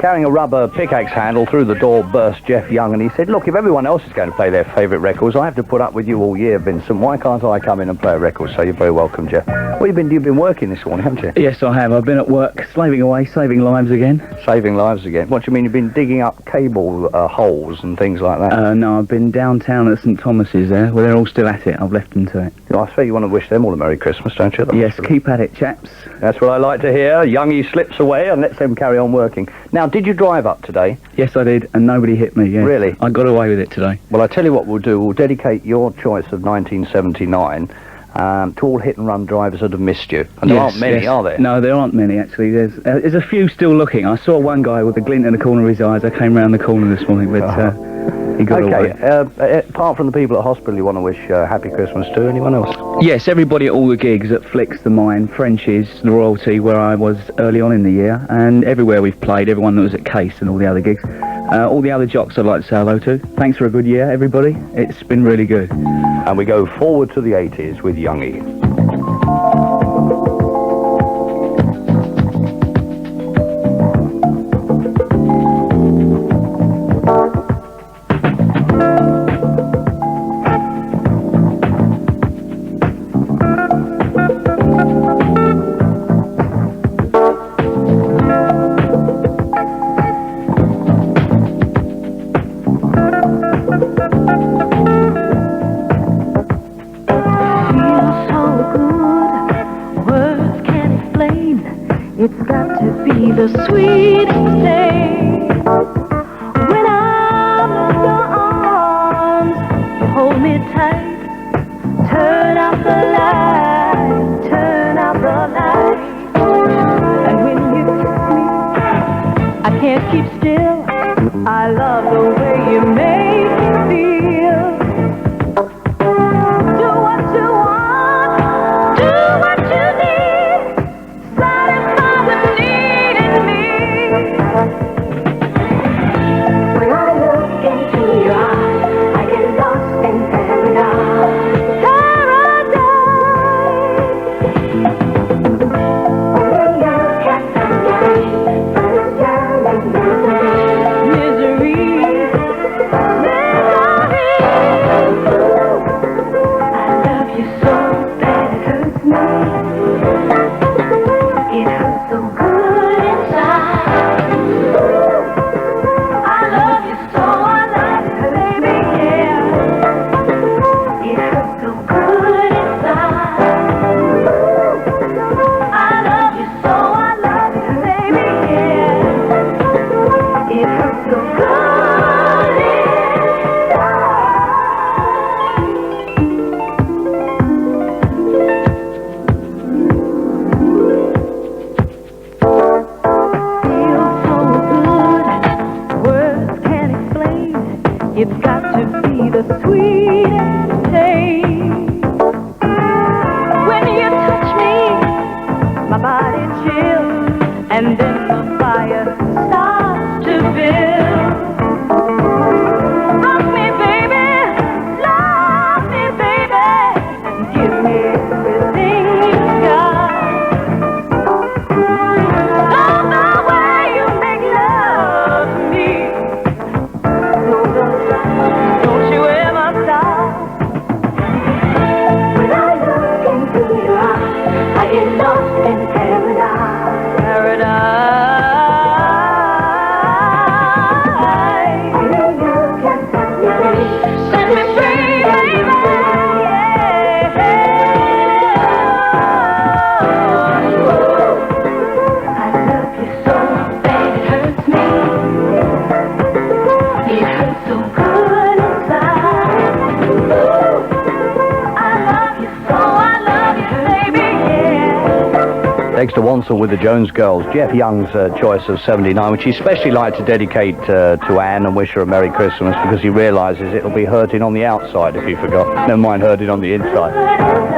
Carrying a rubber pickaxe handle through the door burst Jeff Young, and he said, look, if everyone else is going to play their favourite records, I have to put up with you all year, Vincent. Why can't I come in and play a record? So you're very welcome, Jeff. Well, you've been working this morning, haven't you? Yes, I have. I've been at work, slaving away, saving lives again. Saving lives again? What do you mean, you've been digging up cable holes and things like that? No, I've been downtown at St Thomas's there, where they're all still at it. I've left them to it. I suppose you want to wish them all a Merry Christmas, don't you? Yes, keep at it, chaps. That's what I like to hear. Youngie slips away and lets them carry on working. Now, did you drive up today? Yes, I did, and nobody hit me, yes. Really? I got away with it today. Well, I tell you what we'll do. We'll dedicate your choice of 1979 to all hit-and-run drivers that have missed you. And there aren't many, are there? No, there aren't many, actually. There's a few still looking. I saw one guy with a glint in the corner of his eyes. I came round the corner this morning, but he got away. Apart from the people at hospital you want to wish Happy Christmas to, anyone else? Yes, everybody at all the gigs, at Flicks, The Mine, French's, The Royalty, where I was early on in the year, and everywhere we've played, everyone that was at Case and all the other gigs. All the other jocks I'd like to say hello to. Thanks for a good year, everybody. It's been really good. And we go forward to the 80s with Youngie. It's got to be the sweetest day when I'm in your arms. You hold me tight, turn out the light, turn out the light. And when you kiss me, I can't keep still. I love the way you make me feel. Do what you want, do what you need. Satisfy the need in me. When I look into your eyes, I get lost in paradise. When you catch the light, first time and misery. takes to Wansel with the Jones Girls. Jeff Young's choice of 79, which he especially liked to dedicate to Anne and wish her a Merry Christmas because he realises it'll be hurting on the outside if he forgot. Never mind hurting on the inside.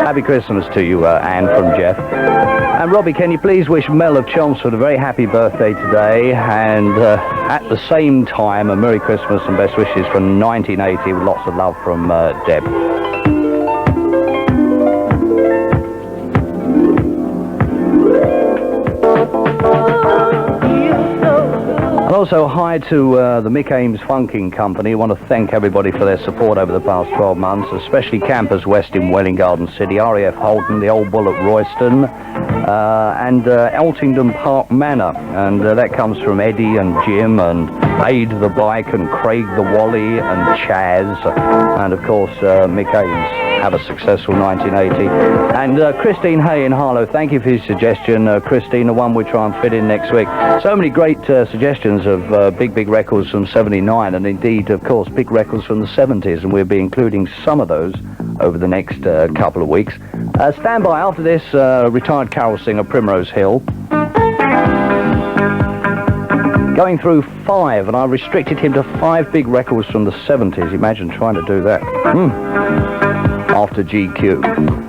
Happy Christmas to you, Anne, from Jeff. And Robbie, can you please wish Mel of Chelmsford a very happy birthday today, and at the same time a Merry Christmas and best wishes for 1980 with lots of love from Deb. And also hi to the Mick Ames Funking Company. I want to thank everybody for their support over the past 12 months, especially Campers West in Welling Garden City, RAF Holton, the Old Bull at Royston, and Eltingdon Park Manor. And that comes from Eddie and Jim and Aid the Bike and Craig the Wally and Chaz, and of course Mick Ames. Have a successful 1980. And Christine Hay in Harlow, thank you for your suggestion, Christine, the one we'll try and fit in next week. So many great suggestions of big records from 79, and indeed, of course, big records from the 70s, and we'll be including some of those over the next couple of weeks. Stand by after this, retired carol singer Primrose Hill. Going through 5, and I restricted him to 5 big records from the 70s. Imagine trying to do that. After GQ.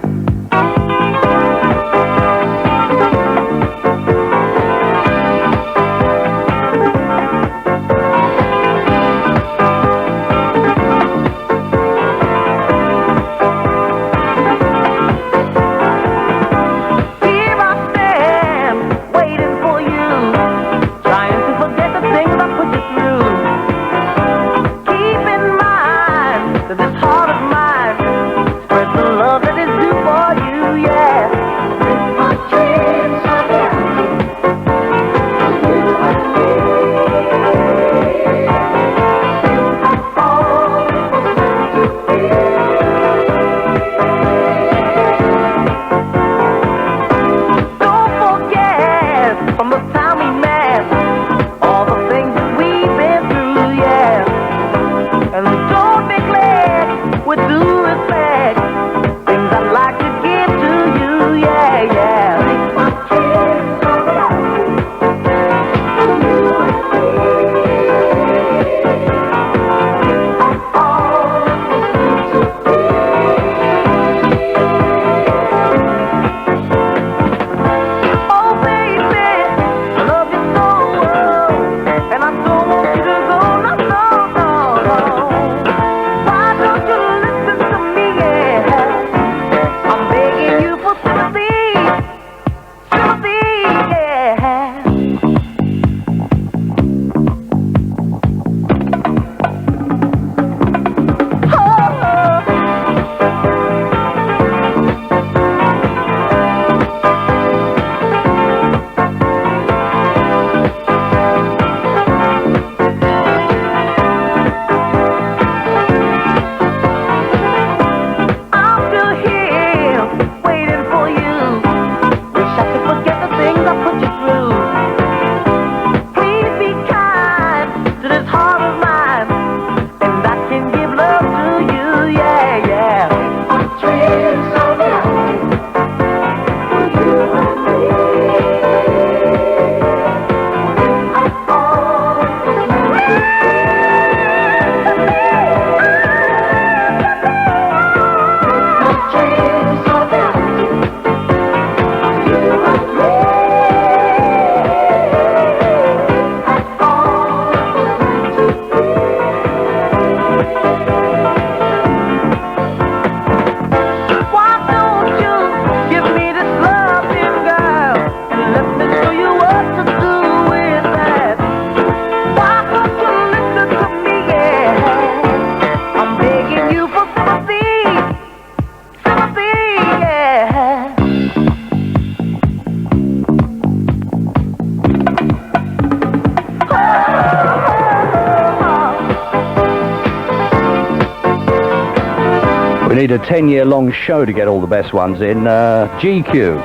need a 10-year long show to get all the best ones in. GQ.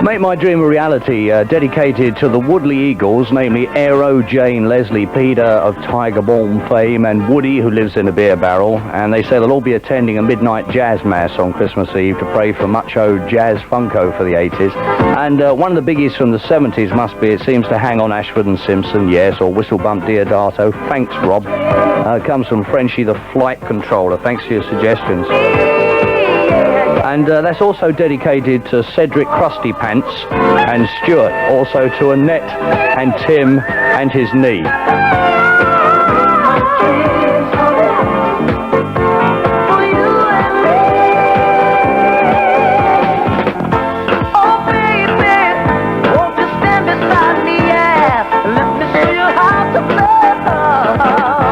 Make My Dream a Reality, dedicated to the Woodley Eagles, namely Aero, Jane, Leslie, Peter of Tiger Balm fame, and Woody, who lives in a beer barrel. And they say they'll all be attending a midnight jazz mass on Christmas Eve to pray for Mucho Jazz Funko for the 80s. And one of the biggies from the 70s must be It Seems to Hang on Ashford and Simpson, yes, or Whistle Bump Deodato. Thanks, Rob. Comes from Frenchie the Flight Controller. Thanks for your suggestions. And that's also dedicated to Cedric Krusty Pants and Stuart, also to Annette and Tim and his knee.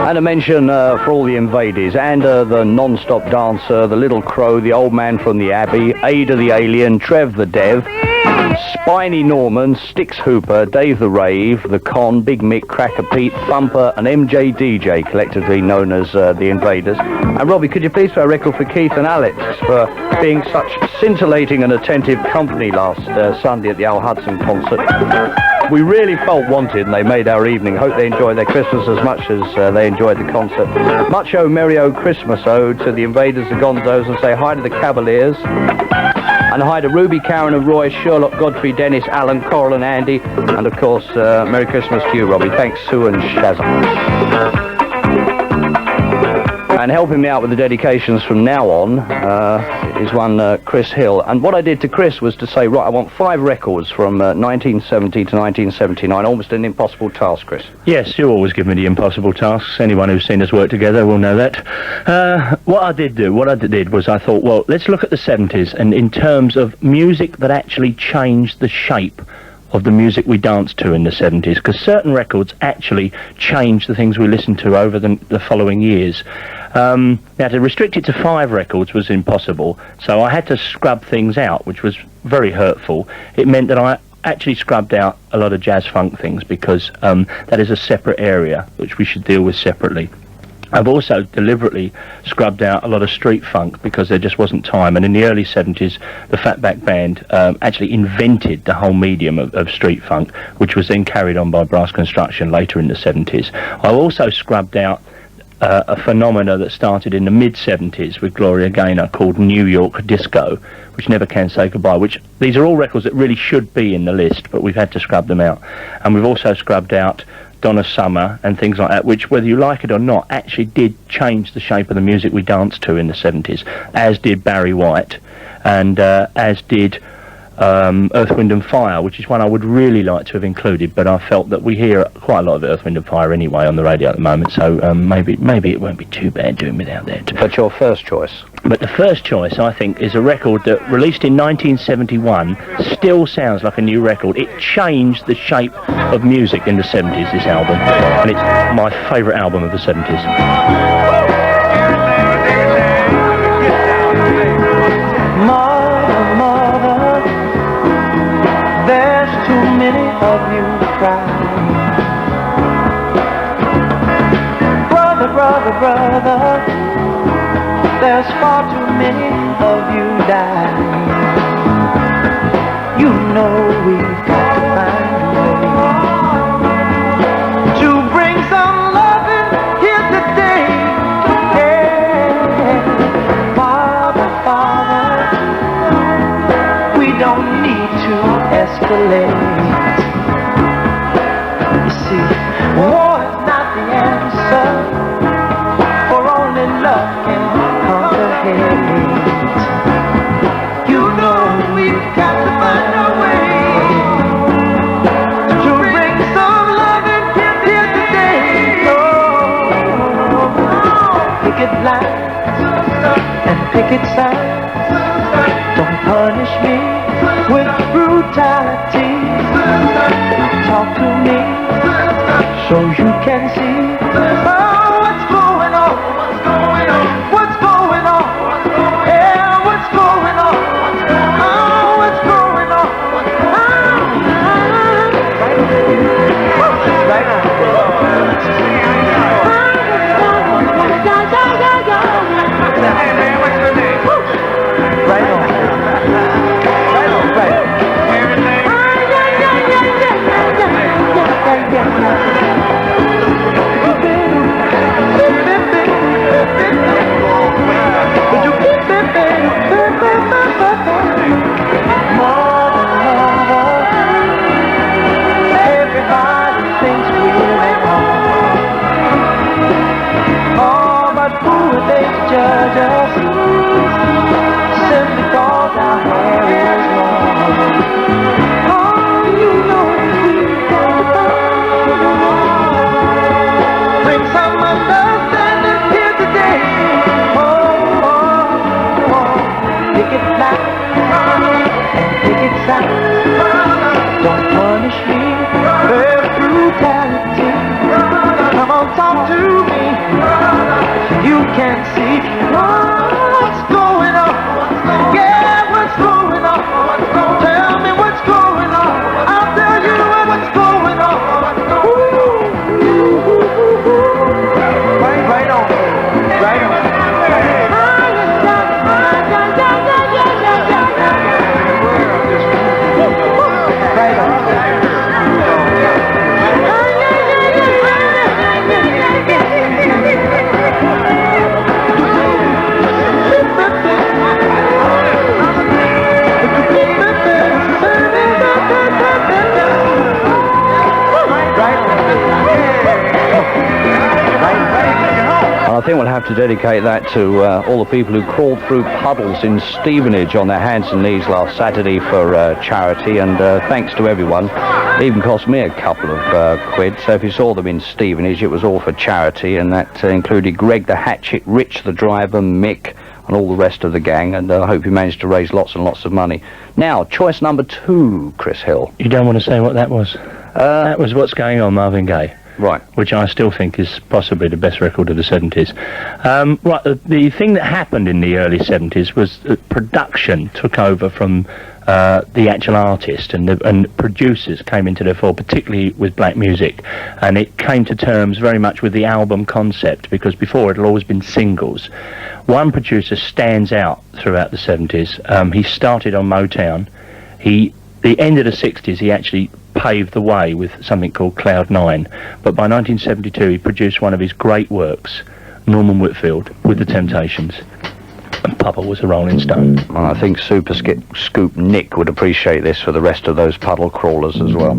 And a mention for all the invaders, and the non-stop dancer, the little crow, the old man from the Abbey, Ada the alien, Trev the Dev, Spiny Norman, Styx Hooper, Dave the Rave, the Con, Big Mick, Cracker Pete, Thumper, and MJ DJ, collectively known as the Invaders. And Robbie, could you please play a record for Keith and Alex for being such scintillating and attentive company last Sunday at the Al Hudson concert? We really felt wanted, and they made our evening. Hope they enjoyed their Christmas as much as they enjoyed the concert. Mucho Merry-O Christmas Ode to the Invaders, the Gonzos, and say hi to the Cavaliers. And hi to Ruby, Karen and Roy, Sherlock, Godfrey, Dennis, Alan, Coral and Andy. And of course, Merry Christmas to you, Robbie. Thanks, Sue and Shazza. And helping me out with the dedications from now on is one Chris Hill. And what I did to Chris was to say, right, I want 5 records from 1970 to 1979. Almost an impossible task, Chris. Yes, you always give me the impossible tasks. Anyone who's seen us work together will know that. What I did was I thought, well, let's look at the 70s, and in terms of music that actually changed the shape of the music we danced to in the 70s, because certain records actually changed the things we listened to over the following years. Now, to restrict it to 5 records was impossible, so I had to scrub things out, which was very hurtful. It meant that I actually scrubbed out a lot of jazz funk things, because that is a separate area which we should deal with separately. I've also deliberately scrubbed out a lot of street funk because there just wasn't time, and in the early 70s the Fatback Band actually invented the whole medium of street funk, which was then carried on by Brass Construction later in the 70s. I also scrubbed out a phenomena that started in the mid-70s with Gloria Gaynor called New York Disco, which never can say goodbye, which these are all records that really should be in the list, but we've had to scrub them out. And we've also scrubbed out Donna Summer and things like that, which, whether you like it or not, actually did change the shape of the music we danced to in the 70s, as did Barry White, and as did Earth, Wind and Fire, which is one I would really like to have included, but I felt that we hear quite a lot of Earth, Wind and Fire anyway on the radio at the moment, so maybe it won't be too bad doing without that. But your first choice? But the first choice, I think, is a record that, released in 1971, still sounds like a new record. It changed the shape of music in the 70s, this album, and it's my favourite album of the 70s. Of you cry, brother, brother, brother, there's far too many of you die. You know we've got to find a way to bring some loving here today. Yeah. Father, Father, we don't need to escalate. War is not the answer, for only love can conquer hate. You know we've got to find a way to bring some love in here today. Oh, picket lines and picket signs, don't punish me with brutality. Talk to me so you can see, what's going on, what's going on, yeah, what's going on, what's going on, right now. Right on. can't see what's going on. Yeah, what's going on? Tell me what's going on. I'll tell you what's going on. Right on. Right on. I think we'll have to dedicate that to all the people who crawled through puddles in Stevenage on their hands and knees last Saturday for charity, and thanks to everyone. It even cost me a couple of quid, so if you saw them in Stevenage, it was all for charity, and that included Greg the Hatchet, Rich the driver, Mick, and all the rest of the gang, and I hope you managed to raise lots and lots of money. Now, choice number 2, Chris Hill. You don't want to say what that was? That was What's Going On, Marvin Gaye. Right. Which I still think is possibly the best record of the 70s. Right, the thing that happened in the early 70s was that production took over from the actual artist, and producers came into their fore, particularly with black music, and it came to terms very much with the album concept, because before it had always been singles. One producer stands out throughout the 70s. He started on Motown. The end of the 60s, he actually paved the way with something called Cloud 9, but by 1972 he produced one of his great works, Norman Whitfield, with the Temptations, and Papa was a Rolling Stone. Well, I think Super Scoop Nick would appreciate this for the rest of those puddle crawlers as well.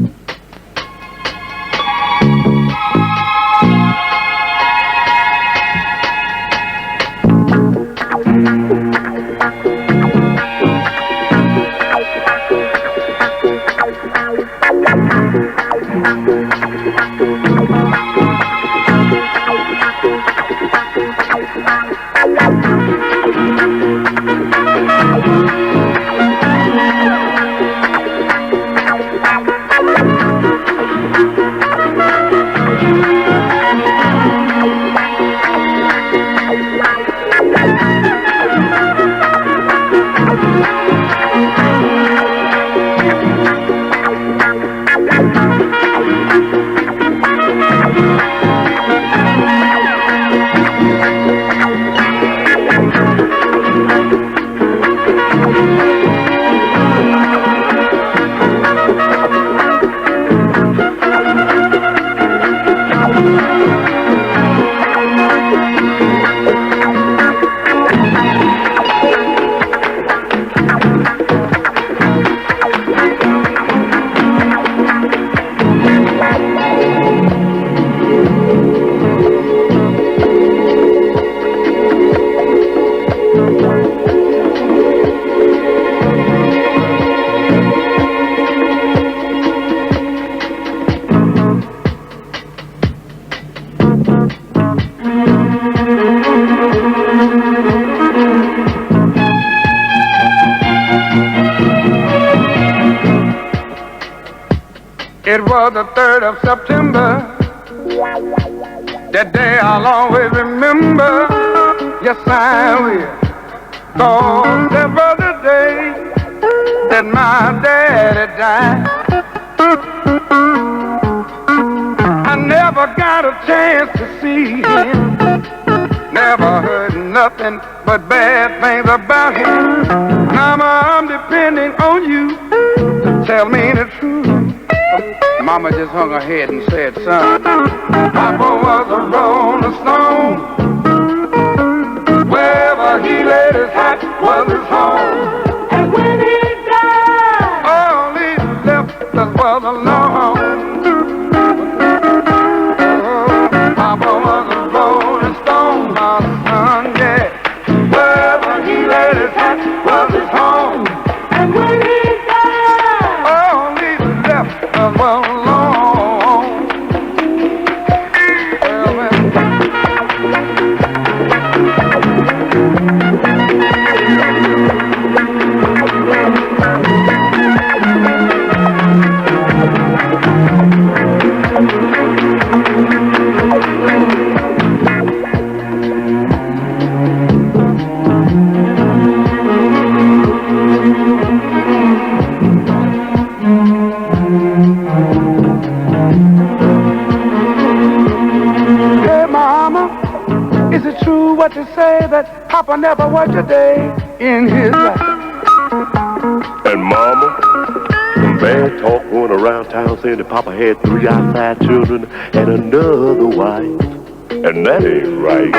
It was the 3rd of September. That day I'll always remember. Yes, I will. 'Cause that was the day that my daddy died. I never got a chance to see him. Never heard nothing but bad things about him. Now I'm depending on you to tell me the truth. Mama just hung her head and said, son, Papa was a rolling stone. Wherever he laid his hat was his home. And when he died, all he left us was alone. Papa was a rolling stone, my son, yeah. Wherever he laid his hat was his home. and when he died, All he left us was alone. that Papa never worked a day in his life. And Mama, some bad talk going around town saying that Papa had 3 outside children and another wife. And that ain't right.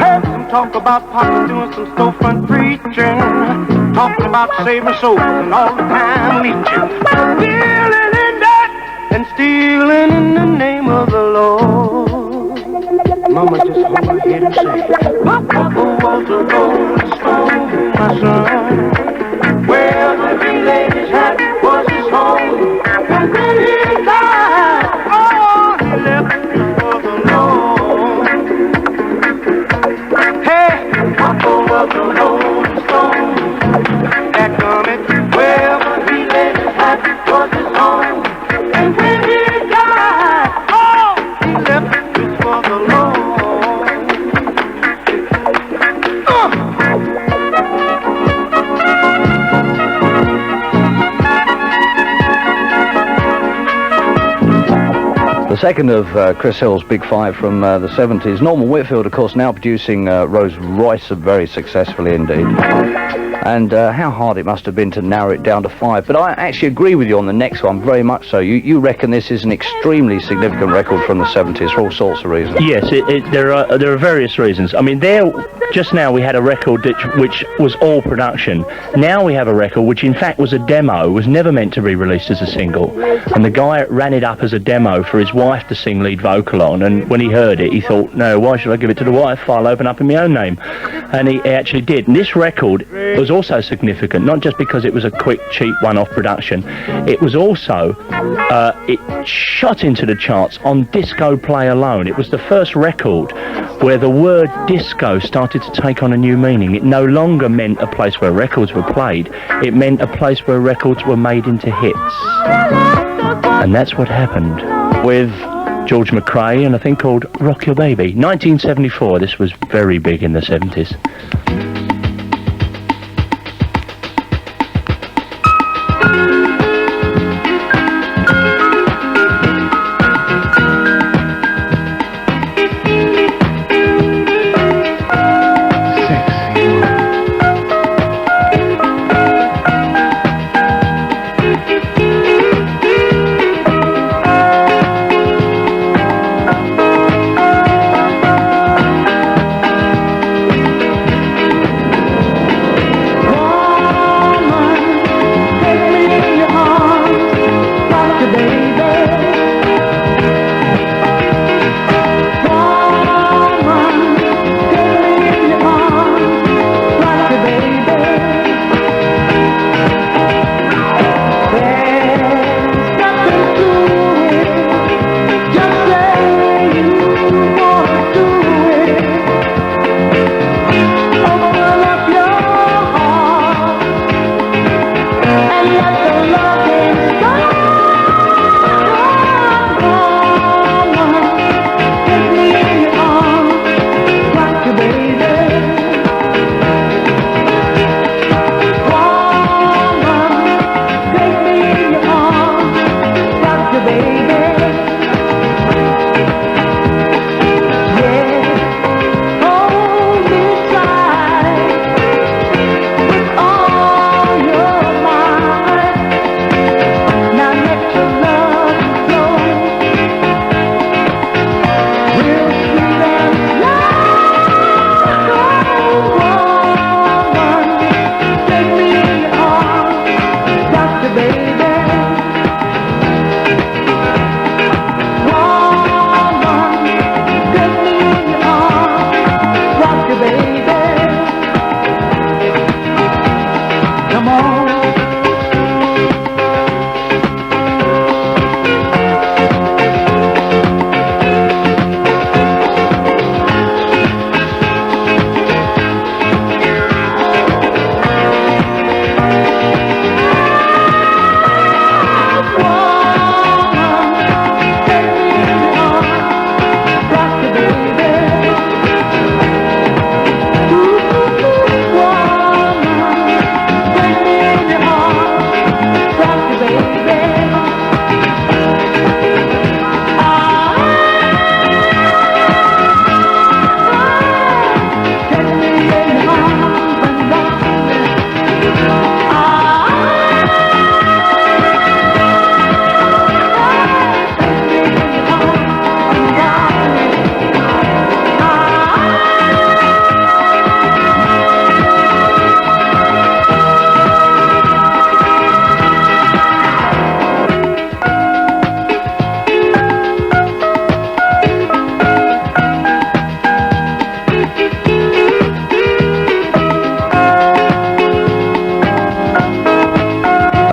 Heard some talk about Papa doing some storefront preaching, talking about saving souls and all the time leeching. Stealing in that and stealing in the name of the Lord. Mama just hold my head and say, Papa was a rolling stone, my son. Where the he laid his hat was his home. And when he died, oh, he left it for the Lord. Hey, Papa was a rolling stone. That coming, where he laid his hat was his home. And when he died, oh, he left it for the Lord. The second of Chris Hill's Big Five from the 70s. Norman Whitfield, of course, now producing Rose Royce very successfully indeed. And how hard it must have been to narrow it down to 5. But I actually agree with you on the next one, very much so. You reckon this is an extremely significant record from the 70s for all sorts of reasons. Yes, there are various reasons. I mean, just now we had a record which was all production. Now we have a record which in fact was a demo, was never meant to be released as a single. And the guy ran it up as a demo for his wife to sing lead vocal on, and when he heard it he thought, no, why should I give it to the wife? I'll open up in my own name. And he actually did. And this record was also significant, not just because it was a quick, cheap one-off production. It was also, it shot into the charts on Disco Play alone. It was the first record where the word disco started to take on a new meaning. It no longer meant a place where records were played. It meant a place where records were made into hits. And that's what happened with George McRae and a thing called Rock Your Baby. 1974, this was very big in the 70s.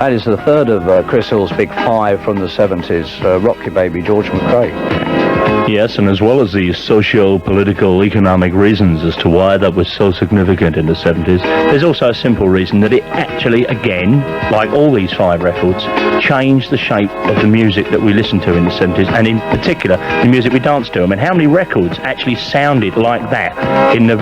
That is the third of Chris Hill's big five from the 70s, Rock Your Baby, George McRae. Yes, and as well as the socio-political, economic reasons as to why that was so significant in the 70s, there's also a simple reason that it actually, again, like all these five records, changed the shape of the music that we listened to in the 70s, and in particular, the music we danced to. I mean, how many records actually sounded like that in the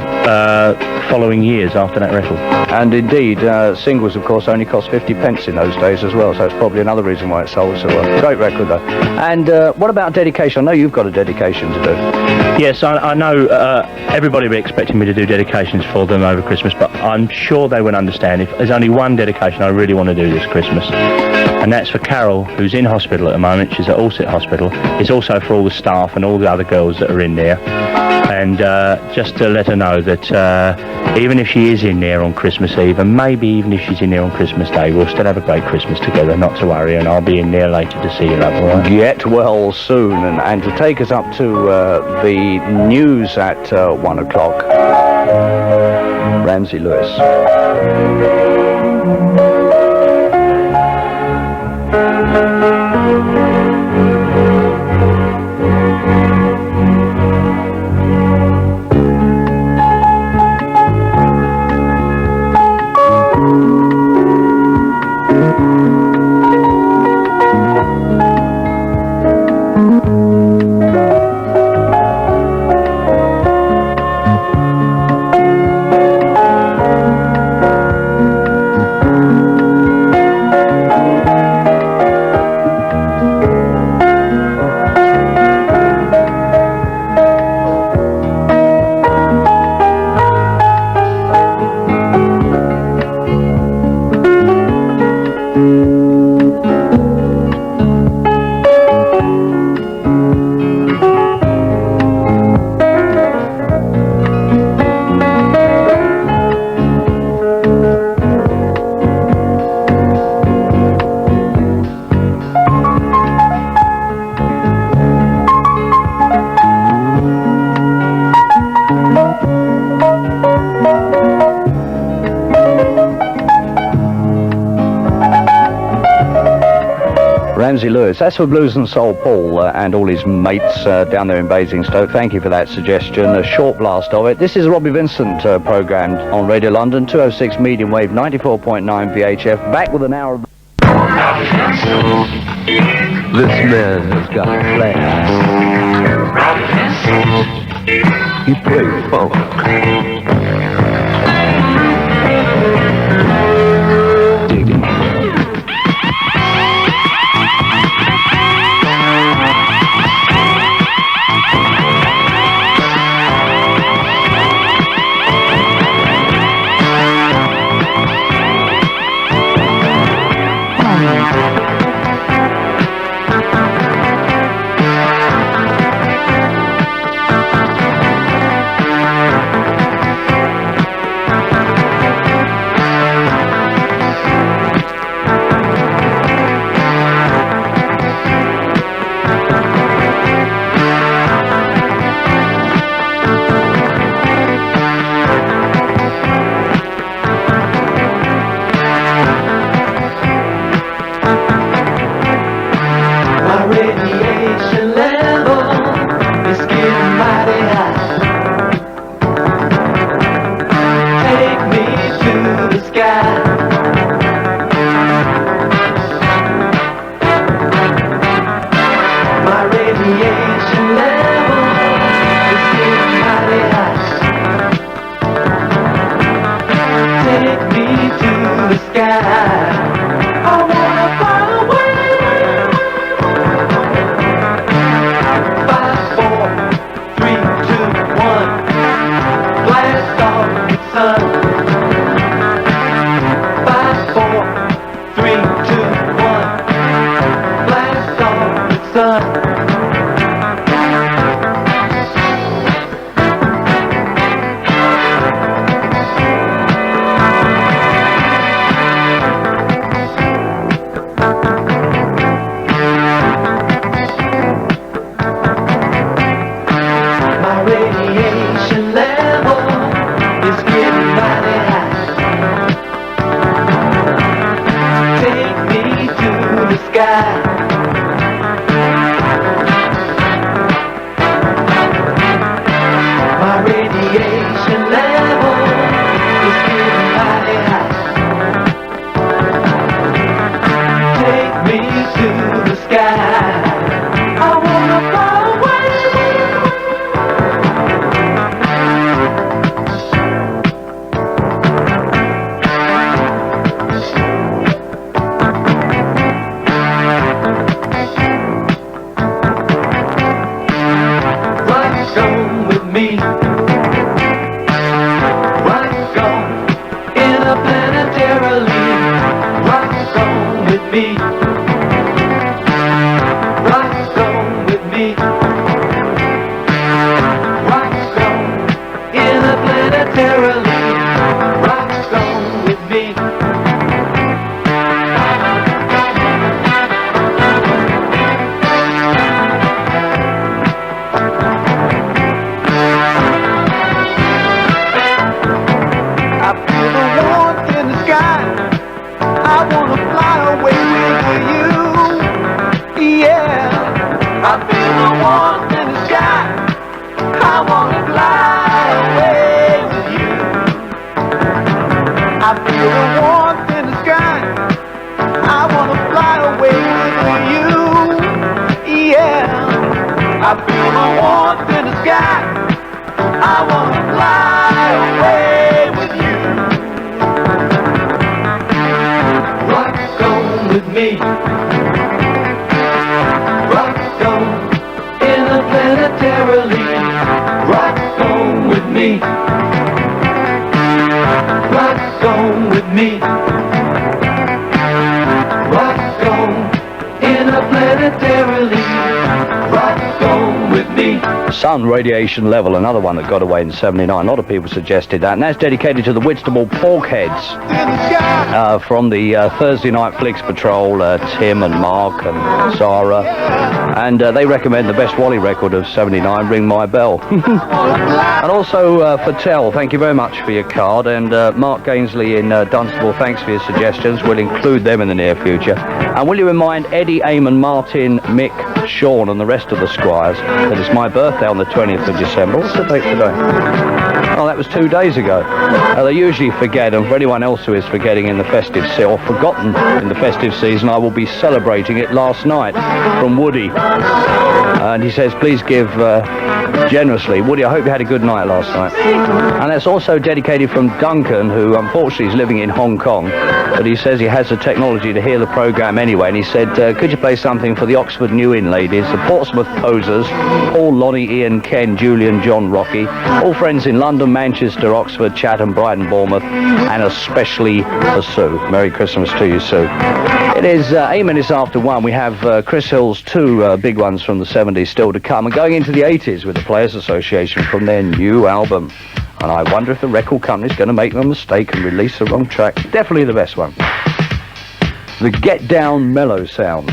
following years after that record? And indeed, singles, of course, only cost 50 pence in those days as well, so that's probably another reason why it sold so well. Great record, though. And what about dedication? I know you've got a dedication to do. Yes, I know everybody will be expecting me to do dedications for them over Christmas, but I'm sure they would understand if there's only one dedication I really want to do this Christmas, and that's for Carol, who's in hospital at the moment. She's at Allset Hospital. It's also for all the staff and all the other girls that are in there, and just to let her know that even if she is in there on Christmas Eve, and maybe even if she's in there on Christmas Day, we'll still have a great Christmas together, not to worry, and I'll be in there later to see you, love, all right? Get well soon, and to take us up to the news at 1 o'clock, Ramsey Lewis. Ramsey Lewis. That's for Blues and Soul Paul and all his mates down there in Basingstoke. Thank you for that suggestion. A short blast of it. This is Robbie Vincent programmed on Radio London, 206 medium wave, 94.9 VHF. Back with an hour of... This man has got class. He plays funk. Dig it. sky. My radiation level is getting mighty high. Take me to the sky. I wanna fly away. Rock on with me. Rock on interplanetarily. Rock on with me. Rock on with me. Rock on interplanetarily. Rock on with me. I feel the warmth in the sky. I wanna fly away with you. Yeah. I feel the warmth in the sky. I wanna fly away with you. I feel the warmth in the sky. I wanna fly away with you. Yeah. I feel the warmth in the sky. I wanna fly away with you. Rock on with me. Rock on interplanetarily. Rock on with me. Rock on with me. Rock on interplanetarily. Rock on with me. Sun Radiation Level, another one that got away in 79. A lot of people suggested that, and that's dedicated to the Whitstable Porkheads from the Thursday Night Flicks Patrol, Tim and Mark and Sarah, and they recommend the best Wally record of 79, Ring My Bell. And also for Tell, thank you very much for your card, and Mark Gainsley in Dunstable, thanks for your suggestions. We'll include them in the near future. And will you remind Eddie, Eamon, Martin, Mick, Sean and the rest of the Squires that it's my birthday on the 20th of December. What's the date today? Oh, that was 2 days ago. They usually forget, and for anyone else who is forgetting in the festive season, or forgotten in the festive season, I will be celebrating it last night from Woody. And he says, please give generously. Woody, I hope you had a good night last night. And that's also dedicated from Duncan, who unfortunately is living in Hong Kong, but he says he has the technology to hear the programme anyway, and he said, could you play something for the Oxford New Inn ladies, the Portsmouth Posers, Paul, Lonnie, Ian, Ken, Julian, John, Rocky, all friends in London, Manchester, Oxford, Chatham, Brighton, Bournemouth, and especially for Sue. Merry Christmas to you, Sue. It is 8 minutes after 1. We have Chris Hill's two big ones from the 70s still to come, and going into the 80s with the Players Association from their new album. And I wonder if the record company's going to make a mistake and release the wrong track. Definitely the best one. The Get Down Mellow Sound.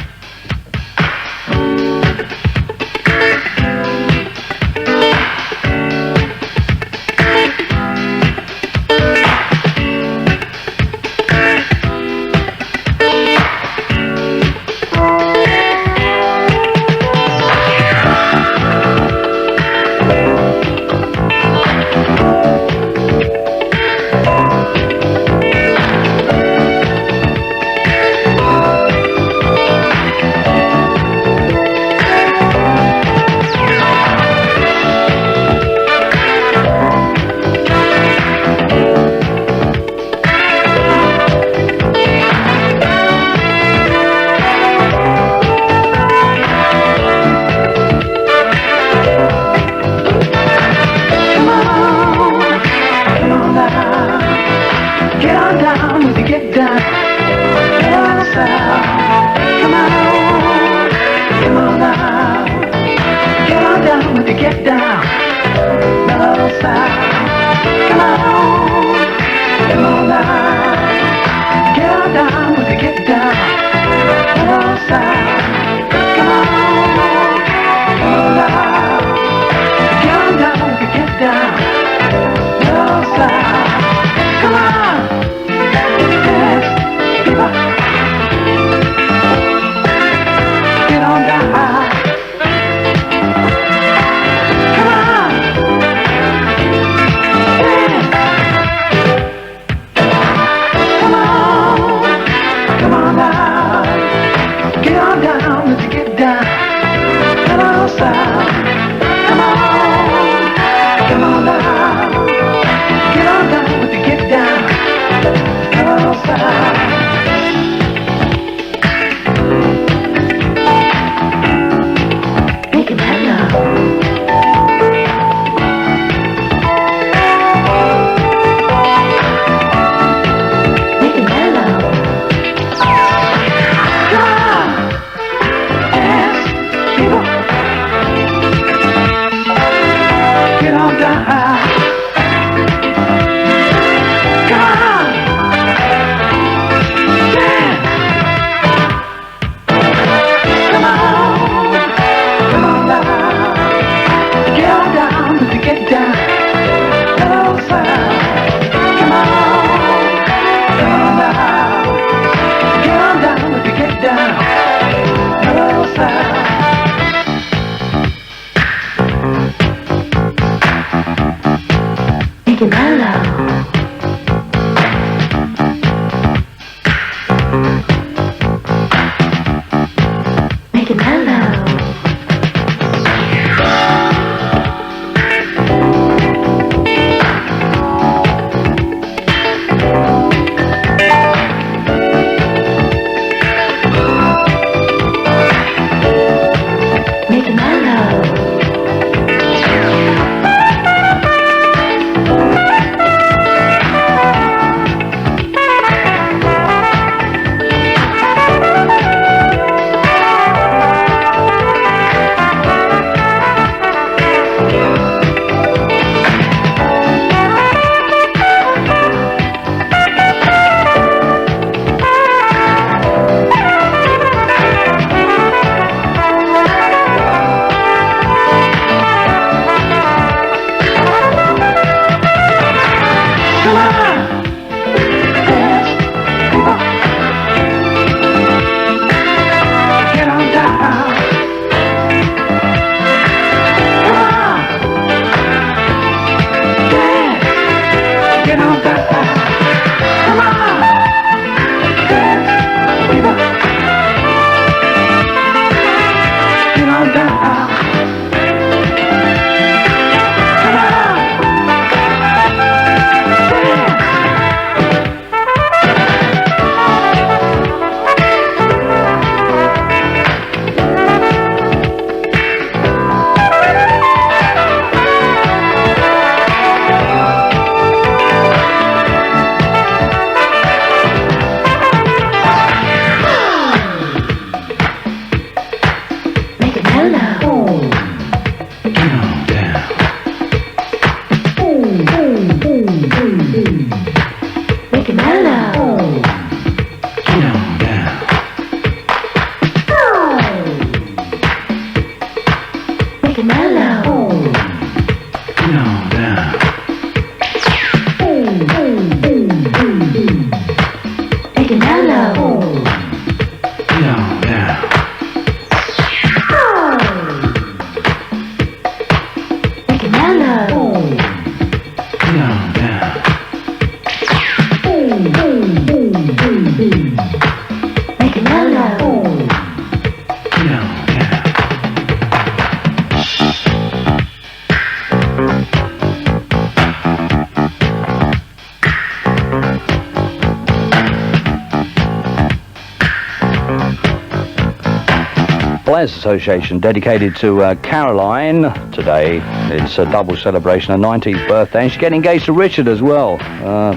Players Association dedicated to Caroline today. It's a double celebration, her 19th birthday, and she's getting engaged to Richard as well.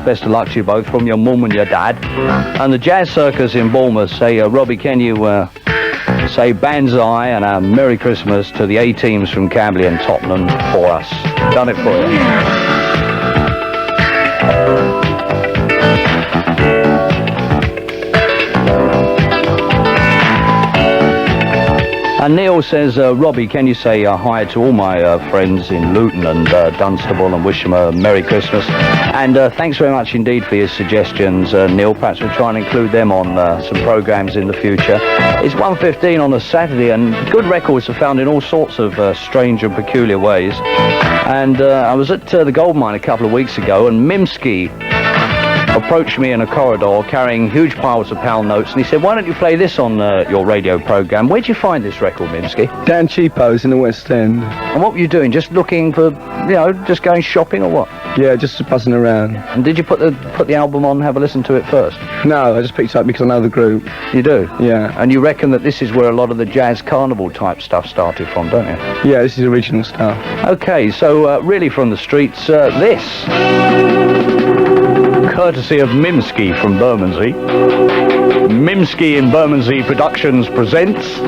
Best of luck to you both from your mum and your dad. And the Jazz Circus in Bournemouth say, Robbie, can you say Banzai and a Merry Christmas to the A-teams from Callier and Tottenham for us? Done it for you. And Neil says, Robbie, can you say hi to all my friends in Luton and Dunstable and wish them a Merry Christmas? And thanks very much indeed for your suggestions, Neil. Perhaps we'll try and include them on some programmes in the future. It's 1:15 on a Saturday, and good records are found in all sorts of strange and peculiar ways. And I was at the gold mine a couple of weeks ago, and Minsky approached me in a corridor carrying huge piles of pound notes, and he said, why don't you play this on your radio programme? Where'd you find this record, Minsky? Down Cheapo's in the West End. And what were you doing? Just looking for, just going shopping or what? Yeah, just buzzing around. And did you put the album on and have a listen to it first? No, I just picked it up because I know the group. You do? Yeah. And you reckon that this is where a lot of the jazz carnival type stuff started from, don't you? Yeah, this is original stuff. Okay, so really from the streets, this. Courtesy of Minsky from Bermondsey. Minsky in Bermondsey Productions presents...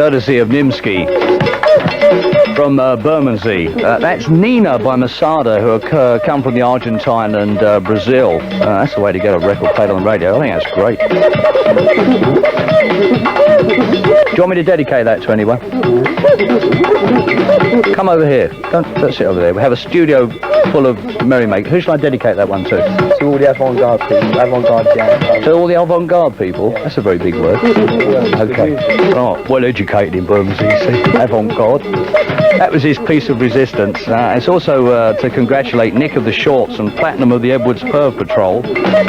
courtesy of Minsky from Bermondsey. That's Nina by Masada, who come from the Argentine and Brazil. That's the way to get a record played on the radio. I think that's great. Do you want me to dedicate that to anyone? Come over here. Don't sit over there. We have a studio full of merrymakers. Who shall I dedicate that one to? To all the avant-garde people. Avant-garde jazz. To all the avant-garde people? That's a very big word. Okay. Oh, well educated in Bermondsey, you see. Avant-garde. That was his piece of resistance. It's also to congratulate Nick of the Shorts and Platinum of the Edwards Perv Patrol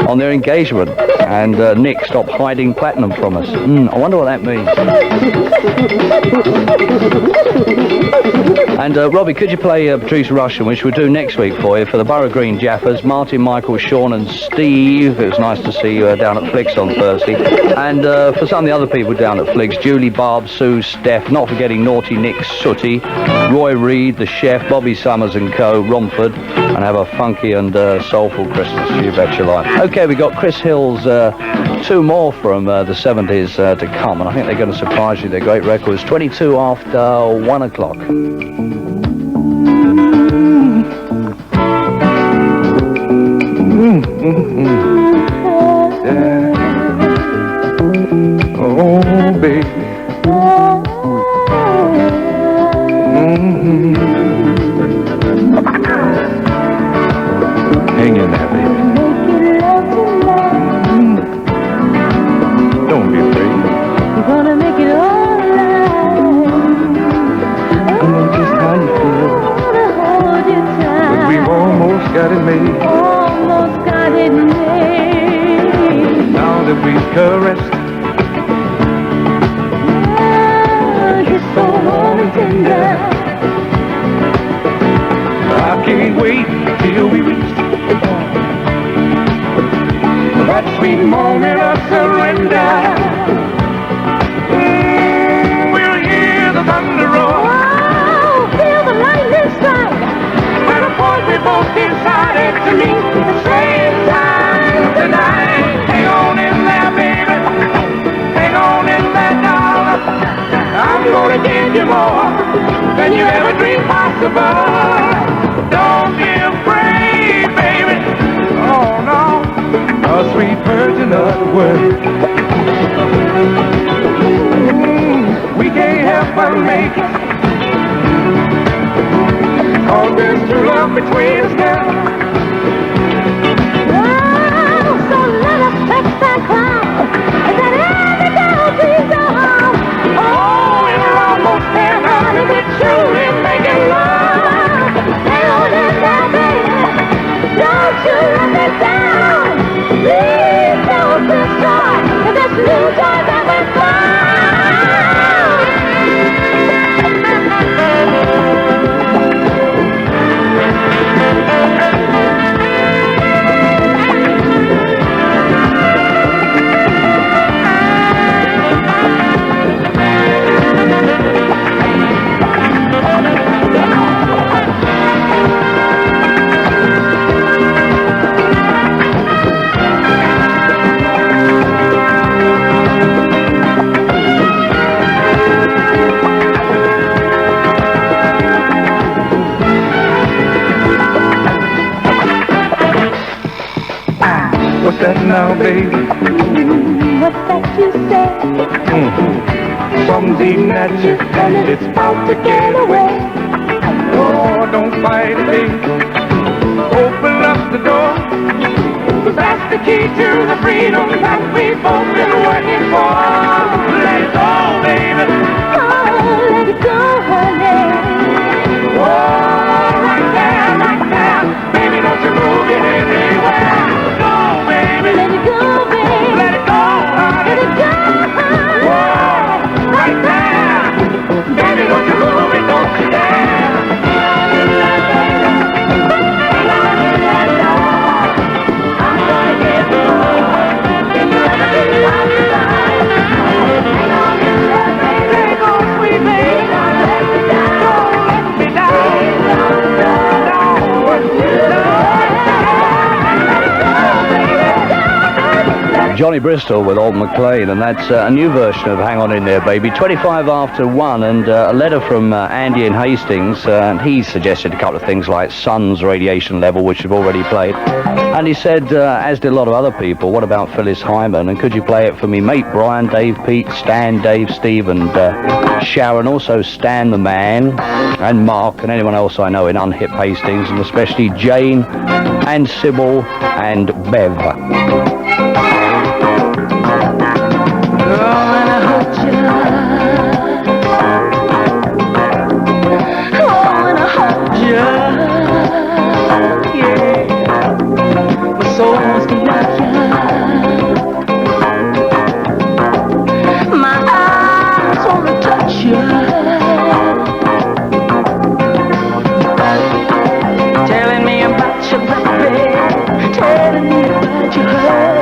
on their engagement. And Nick stopped hiding Platinum from us. I wonder what that means. And Robbie, could you play Patrice Russian, which we'll do next week for you, for the Borough Green Jaffers, Martin, Michael, Sean and Steve. It was nice to see you down at Flicks on Thursday. And for some of the other people down at Flicks, Julie, Barb, Sue, Steph, not forgetting Naughty Nick, Sooty, Roy Reed, the Chef, Bobby Summers and co, Romford, and have a funky and soulful Christmas, you bet your life. Okay, we got Chris Hill's two more from the 70s to come, and I think they're going to surprise you. They're great records. 22 after 1 o'clock. Oh, baby. Hang in there, baby. Don't be afraid. You're gonna make it all right. I know just how you feel. Hold you tight. But we've almost got it made. Almost got it made. Now that we've caressed. You're so warm and tender. I can't wait till we reach that sweet moment of surrender. We'll hear the thunder roar. Oh, feel the lightning strike. At a point we both decided to meet the same time tonight. Hang on in there, baby. Hang on in there, darling. I'm gonna give you more than you ever dreamed possible. Don't be afraid, baby. Oh, no. A sweet virgin of the world. We can't help but make it. Oh, there's true love between us now. Oh, so let us touch that cloud. Is that every day dreams are home? Oh, we're almost there, honey. We're truly making love. Hang on in there, baby. Don't you let me down. Please don't destroy this new joy that we What's that now, baby? What's that you say? Something's eating at you, and it's about to get away. Oh, don't fight it, baby. Open up the door. 'Cause that's the key to the freedom that we've both been working for. Let it go, baby. Oh, let it go, honey. Oh, right there, right there. Baby, don't you move it anywhere. Go, baby. Let it go, baby. Let it go, honey. Let it go, honey. Whoa, right there. Baby, don't you move it, don't you dare. I'm gonna give you Johnny Bristol with Old McLean, and that's a new version of Hang On In There Baby, 25 after 1, and a letter from Andy in Hastings, and he suggested a couple of things like Sun's Radiation Level, which we've already played, and he said, as did a lot of other people, what about Phyllis Hyman, and could you play it for me mate Brian, Dave, Pete, Stan, Dave, Steve, and Sharon, also Stan the Man, and Mark, and anyone else I know in Unhip Hastings, and especially Jane, and Sybil, and Bev. Telling me about your baby, telling me about your husband.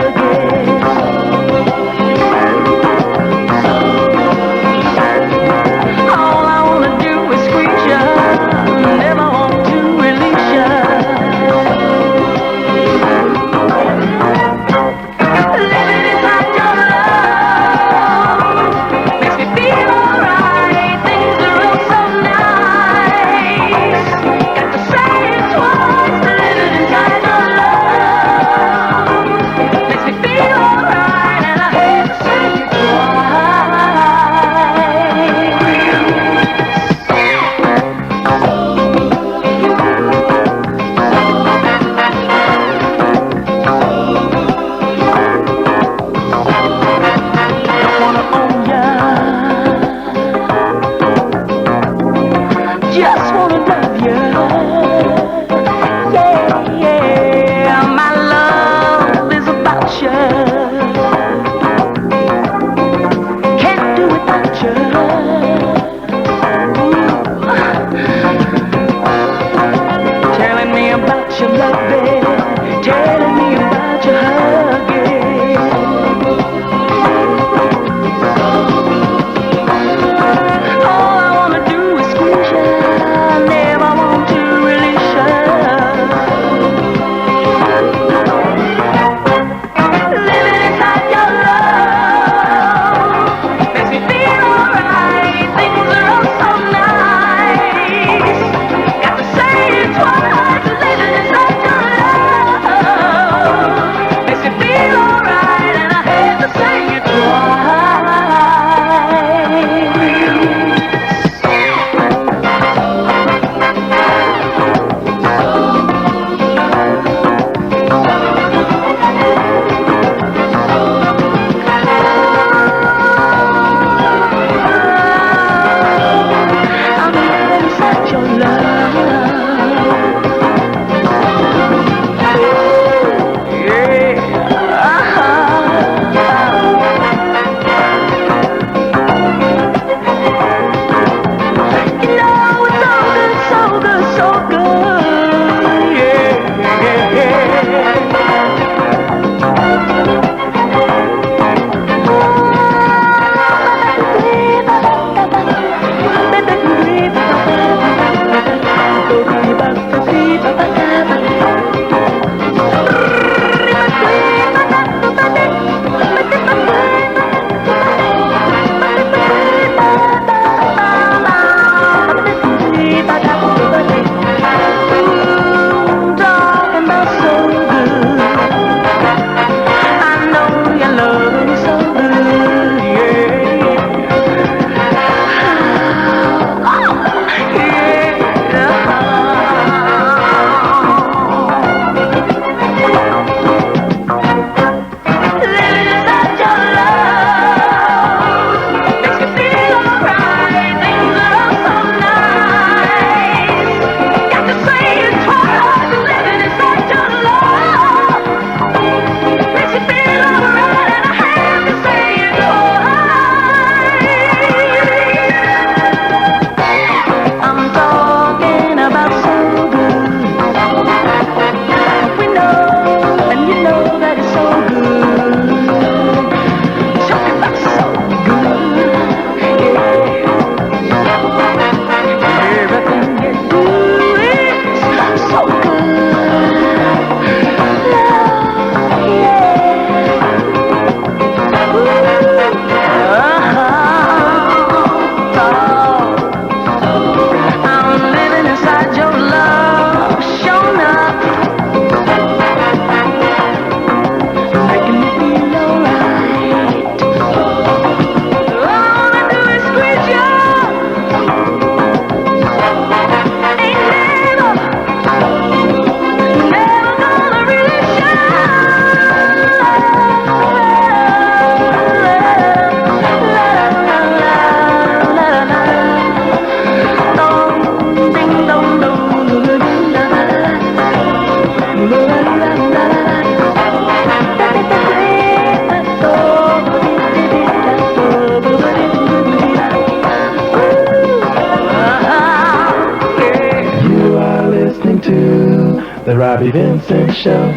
Robbie Vincent Show.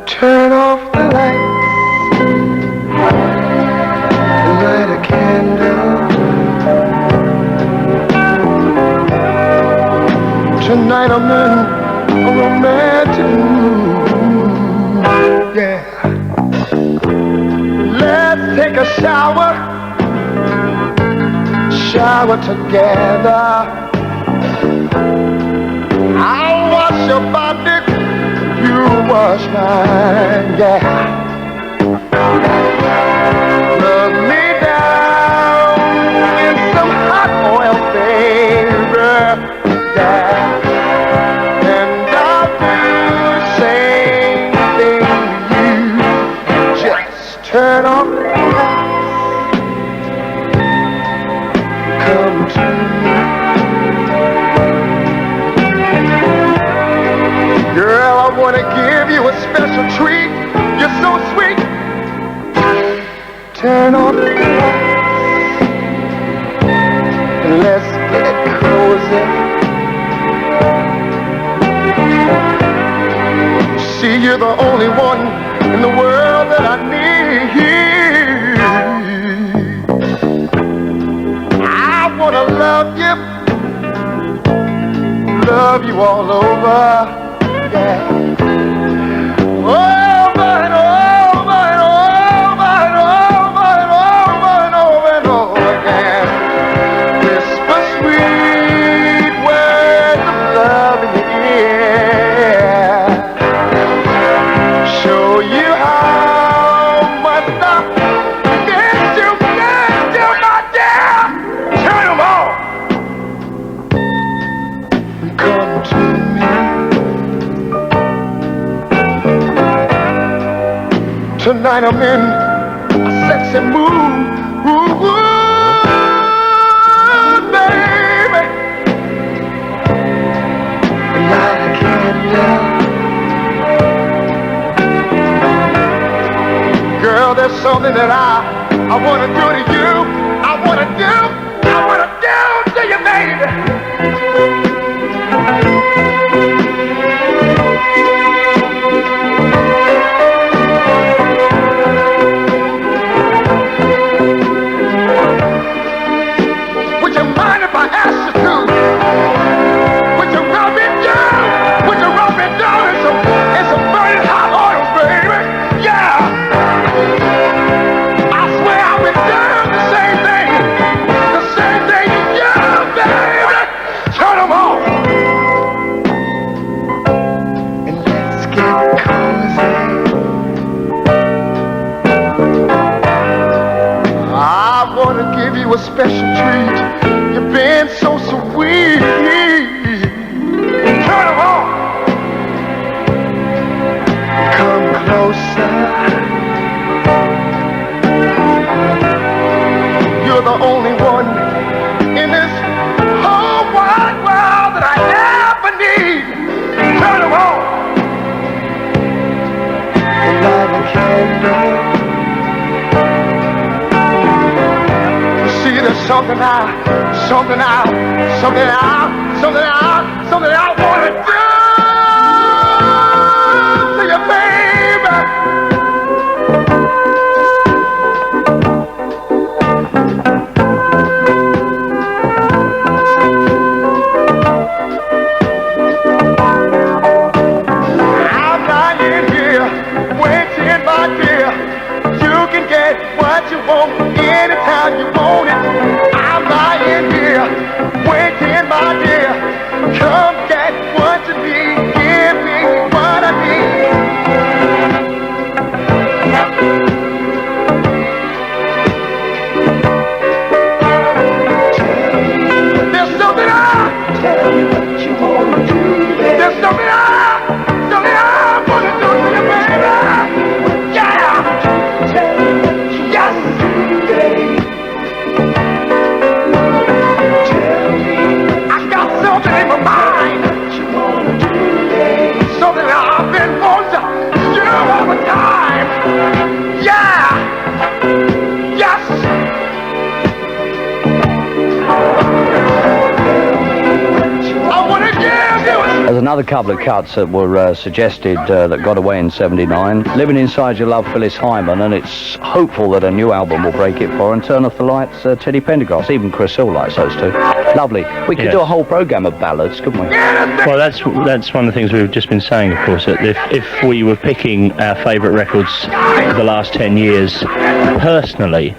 Turn off the lights, light a candle. Tonight I'm in a romantic mood, yeah. Let's take a shower together. I'll wash your body, you wash mine, yeah. Rub me down in some hot oil, baby, yeah. And I'll do the same thing to you. Just turn off the lights, come to me. Girl, I wanna give you a special treat. You're so sweet. Turn off the lights and let's get cozy. See, you're the only one in the world that I need. I wanna love you all over. Yeah. Over and over and over and over and over and over and over again. Whisper sweet words of love in your ear. Show you how much I miss you, my dear. Turn them on. Come to me. Tonight I'm in a sexy mood, ooh, baby. Light a candle. Girl, there's something that I wanna do to you. I wanna do to you, baby. A special treat. You've been so sweet. Turn them on. Come closer. You're the only one in this whole wide world that I ever need. Turn them on. Light a candle. There's something I wanna do to you, baby. I'm lying here, waiting, my dear. You can get what you want anytime you want it. I'm lying here, waiting, my dear. Come get what you need, give me what I need. There's something tell me what you wanna do, baby. There's something I wanna do to you, baby. Yeah. Tell me what you wanna do, baby. another couple of cuts that were suggested that got away in 79. Living Inside Your Love, Phyllis Hyman, and it's hopeful that a new album will break it for her. And Turn Off the Lights, Teddy Pendergrass. Even Chris Hill likes those two. Lovely. We could do a whole programme of ballads, couldn't we? Well, that's one of the things we've just been saying, of course, that if we were picking our favourite records of the last 10 years, personally,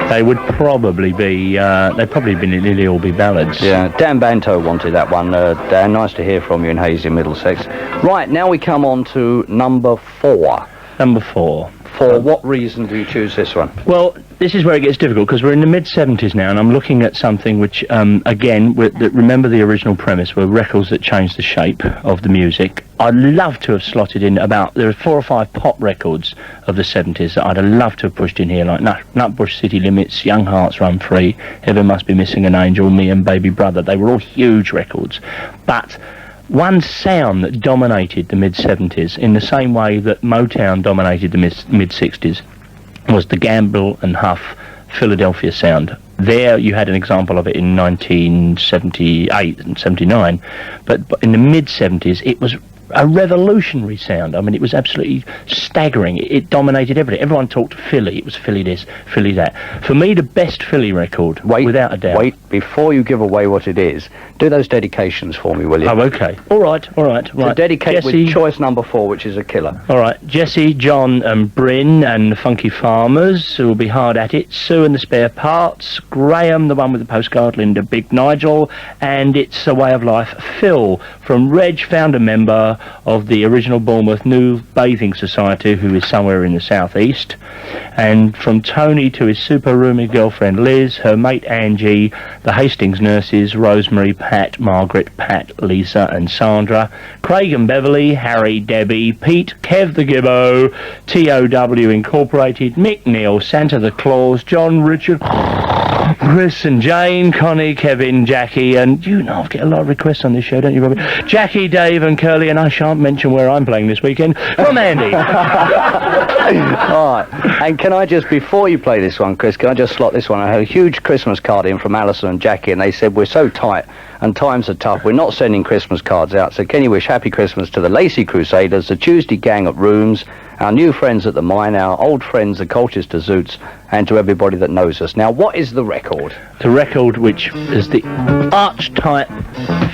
they would probably be, nearly all be ballads. Yeah, Dan Banto wanted that one. Dan, nice to hear from you in Hayes in Middlesex. Right, now we come on to number 4. Number 4. For what reason do you choose this one? Well, this is where it gets difficult, because we're in the mid-70s now, and I'm looking at something which, again, remember the original premise, were records that changed the shape of the music. I'd love to have slotted in there are 4 or 5 pop records of the 70s that I'd have loved to have pushed in here, like Nutbush City Limits, Young Hearts Run Free, Heaven Must Be Missing an Angel, Me and Baby Brother. They were all huge records. But one sound that dominated the mid-70s, in the same way that Motown dominated the mid-60s, was the Gamble and Huff Philadelphia sound. There you had an example of it in 1978 and 79, but in the mid-70s it was a revolutionary sound. I mean, it was absolutely staggering. It dominated everything. Everyone talked Philly. It was Philly this, Philly that. For me, the best Philly record, without a doubt. Wait, before you give away what it is, do those dedications for me, will you? Oh, okay. All right. So dedicate Jesse, with choice number 4, which is a killer. All right. Jesse, John and Bryn and the Funky Farmers, who will be hard at it. Sue and the Spare Parts. Graham, the one with the postcard. Linda, Big Nigel. And It's a Way of Life. Phil, from Reg, founder member of the original Bournemouth New Bathing Society, who is somewhere in the southeast, and from Tony to his super roomy girlfriend Liz, her mate Angie, the Hastings nurses Rosemary, Pat, Margaret, Pat, Lisa and Sandra, Craig and Beverly, Harry, Debbie, Pete, Kev the Gibbo, TOW Incorporated, Mick, Neil, Santa the Claus, John, Richard, Chris and Jane, Connie, Kevin, Jackie, and you know I get a lot of requests on this show, don't you, Robbie? Jackie, Dave and Curly, and I shan't mention where I'm playing this weekend, from Andy. Alright, and can I just, before you play this one, Chris, can I just slot this one? I had a huge Christmas card in from Alison and Jackie, and they said, we're so tight and times are tough, we're not sending Christmas cards out, so can you wish Happy Christmas to the Lacey Crusaders, the Tuesday Gang at Rooms, our new friends at the Mine, our old friends, the Colchester Zoots, and to everybody that knows us. Now, what is the record? The record which is the archetype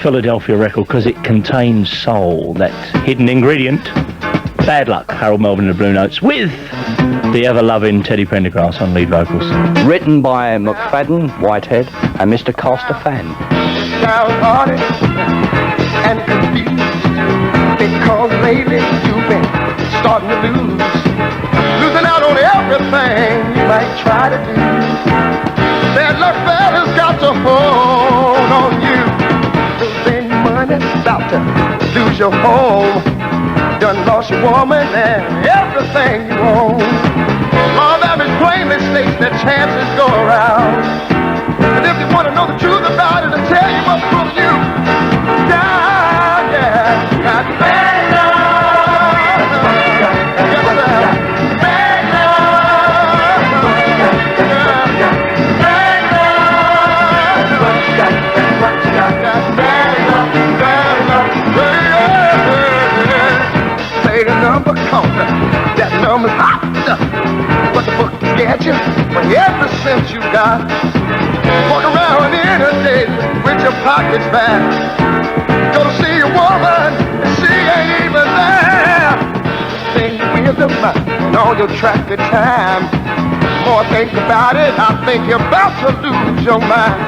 Philadelphia record, because it contains soul, that hidden ingredient. Bad Luck, Harold Melvin and the Blue Notes, with the ever-loving Teddy Pendergrass on lead vocals. Written by McFadden, Whitehead, and Mr. Costa Fan. Downhearted and confused, because lately you've been starting to losing out on everything you might try to do. Bad luck fella's got to hold on you. Losing money, about to lose your home. Done lost your woman and everything you own. Law of average plainly states that chances go around. And if you want to know the truth about it, I'll tell you what's pulling you down, yeah. Got bad luck. That number's hot, but the book can get you for every cent you got. Walk around in a day with your pockets back. Go to see a woman, and she ain't even there. Think with the mind and all your traffic time. More I think about it, I think you're about to lose your mind.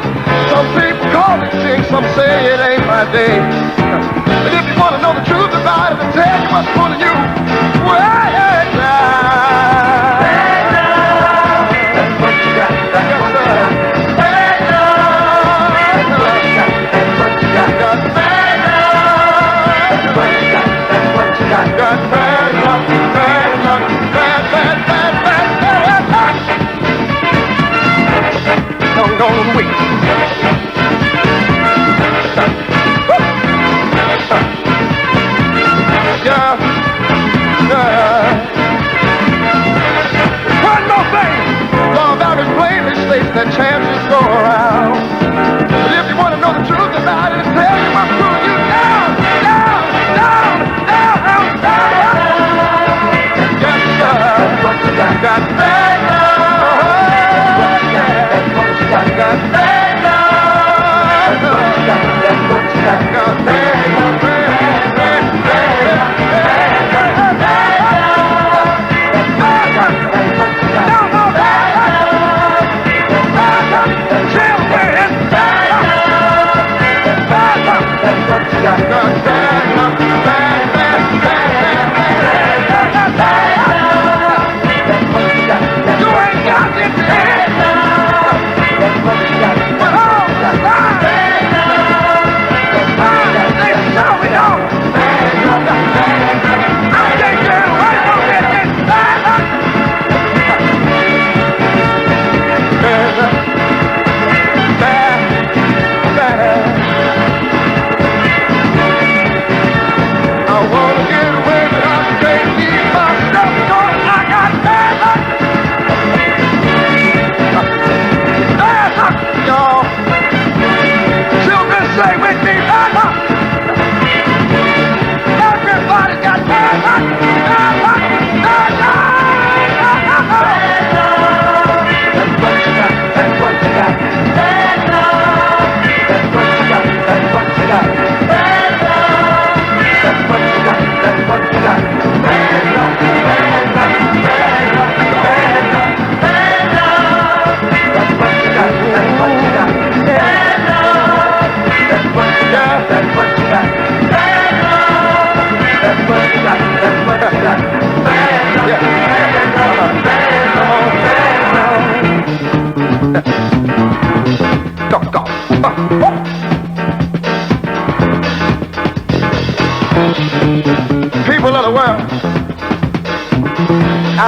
Some people call it jinx, some say it ain't my day. But if you want to know the truth about it, I'll tell you what's pulling you way down. Bad luck, that's what you got. Yes, sir. Bad luck, that's what you got. That's what you got. Got bad luck, that's what you got. That's what you got. Got bad luck, bad luck, bad luck. Don't wait. One more thing. Law of average plainly states that chances go around. But if you want to know the truth about it, tell you what's pulling you down, down.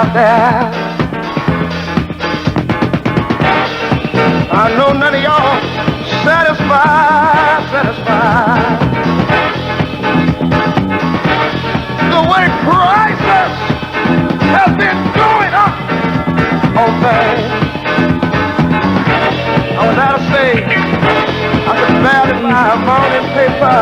out there. I know none of y'all satisfied. The way prices have been going up on things. I was out of state. I could barely buy a morning paper.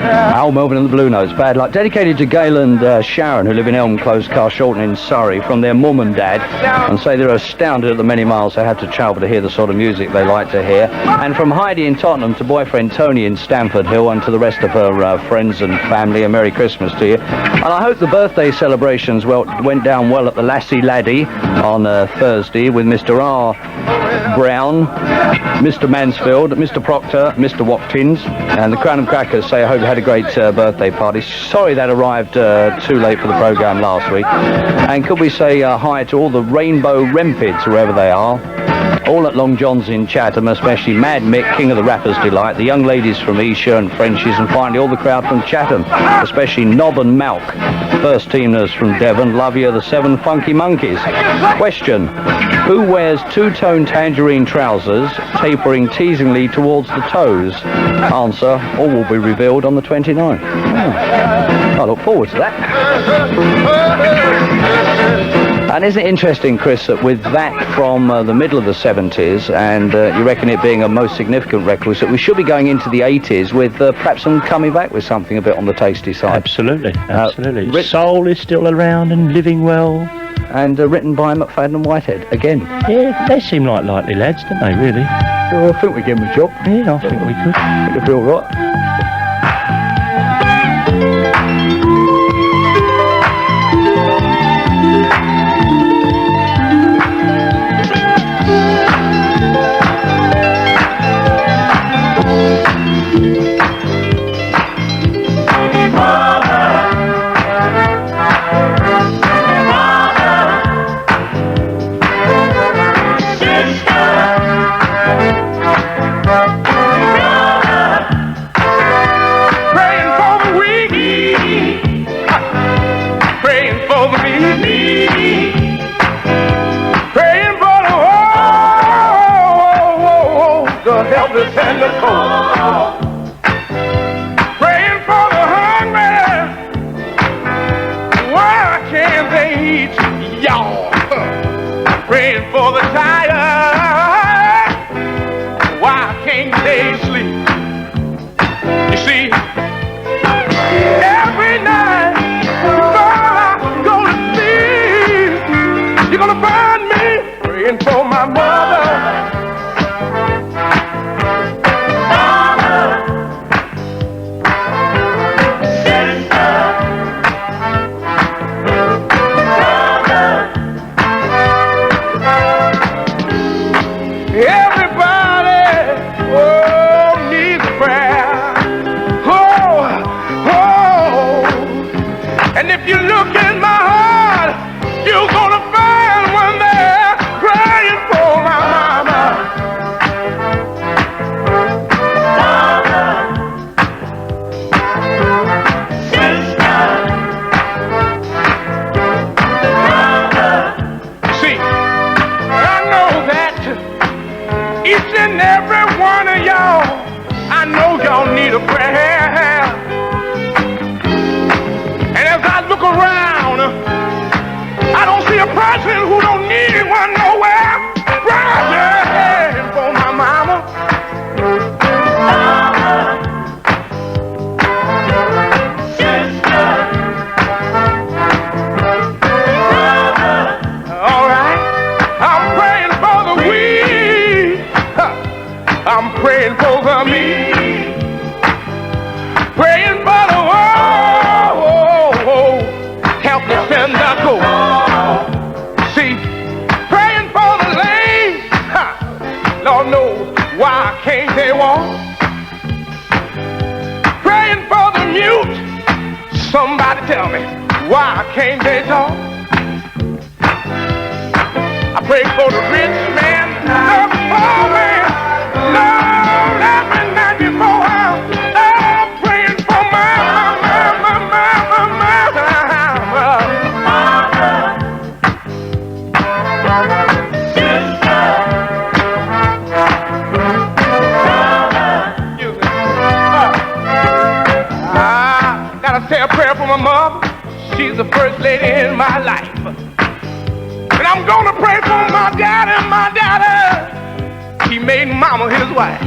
Al Melvin and the Blue Notes, Bad Luck, dedicated to Gail and Sharon, who live in Elm Close, Carshalton in Surrey, from their mum and dad, and say they're astounded at the many miles they have to travel to hear the sort of music they like to hear. And from Heidi in Tottenham to boyfriend Tony in Stamford Hill, and to the rest of her friends and family, a Merry Christmas to you. And I hope the birthday celebrations went down well at the Lassie Laddie on Thursday with Mr. R. Brown, Mr. Mansfield, Mr. Proctor, Mr. Watkins, and the Crown and Crackers say I hope you had a great birthday party. Sorry that arrived too late for the programme last week. And could we say hi to all the Rainbow Rempids, wherever they are, all at Long John's in Chatham, especially Mad Mick, King of the Rappers Delight, the young ladies from Esher and Frenchies, and finally all the crowd from Chatham, especially Nob and Malk, first teamers from Devon, love you, the 7 Funky Monkeys. Question: who wears two-tone tangerine trousers, tapering teasingly towards the toes? Answer: all will be revealed on the 29th. I look forward to that. And isn't it interesting, Chris, that with that from the middle of the 70s, and you reckon it being a most significant record, that we should be going into the 80s with perhaps them coming back with something a bit on the tasty side? Absolutely, absolutely. Soul is still around and living well. And written by McFadden and Whitehead, again. Yeah, they seem like likely lads, don't they, really? Well, I think we give them a job. Yeah, I think we could. I think they'll be all right. And the cold. Praying for the hungry. Why can't they eat, y'all? Praying for the tired. Why can't they sleep? You see, every night before I go to sleep, you're gonna find me praying for my mother. Somebody tell me, why can't they talk? I pray for the rich man, the poor man. Lord, let me not be poor. I'm praying for my. made mama his wife.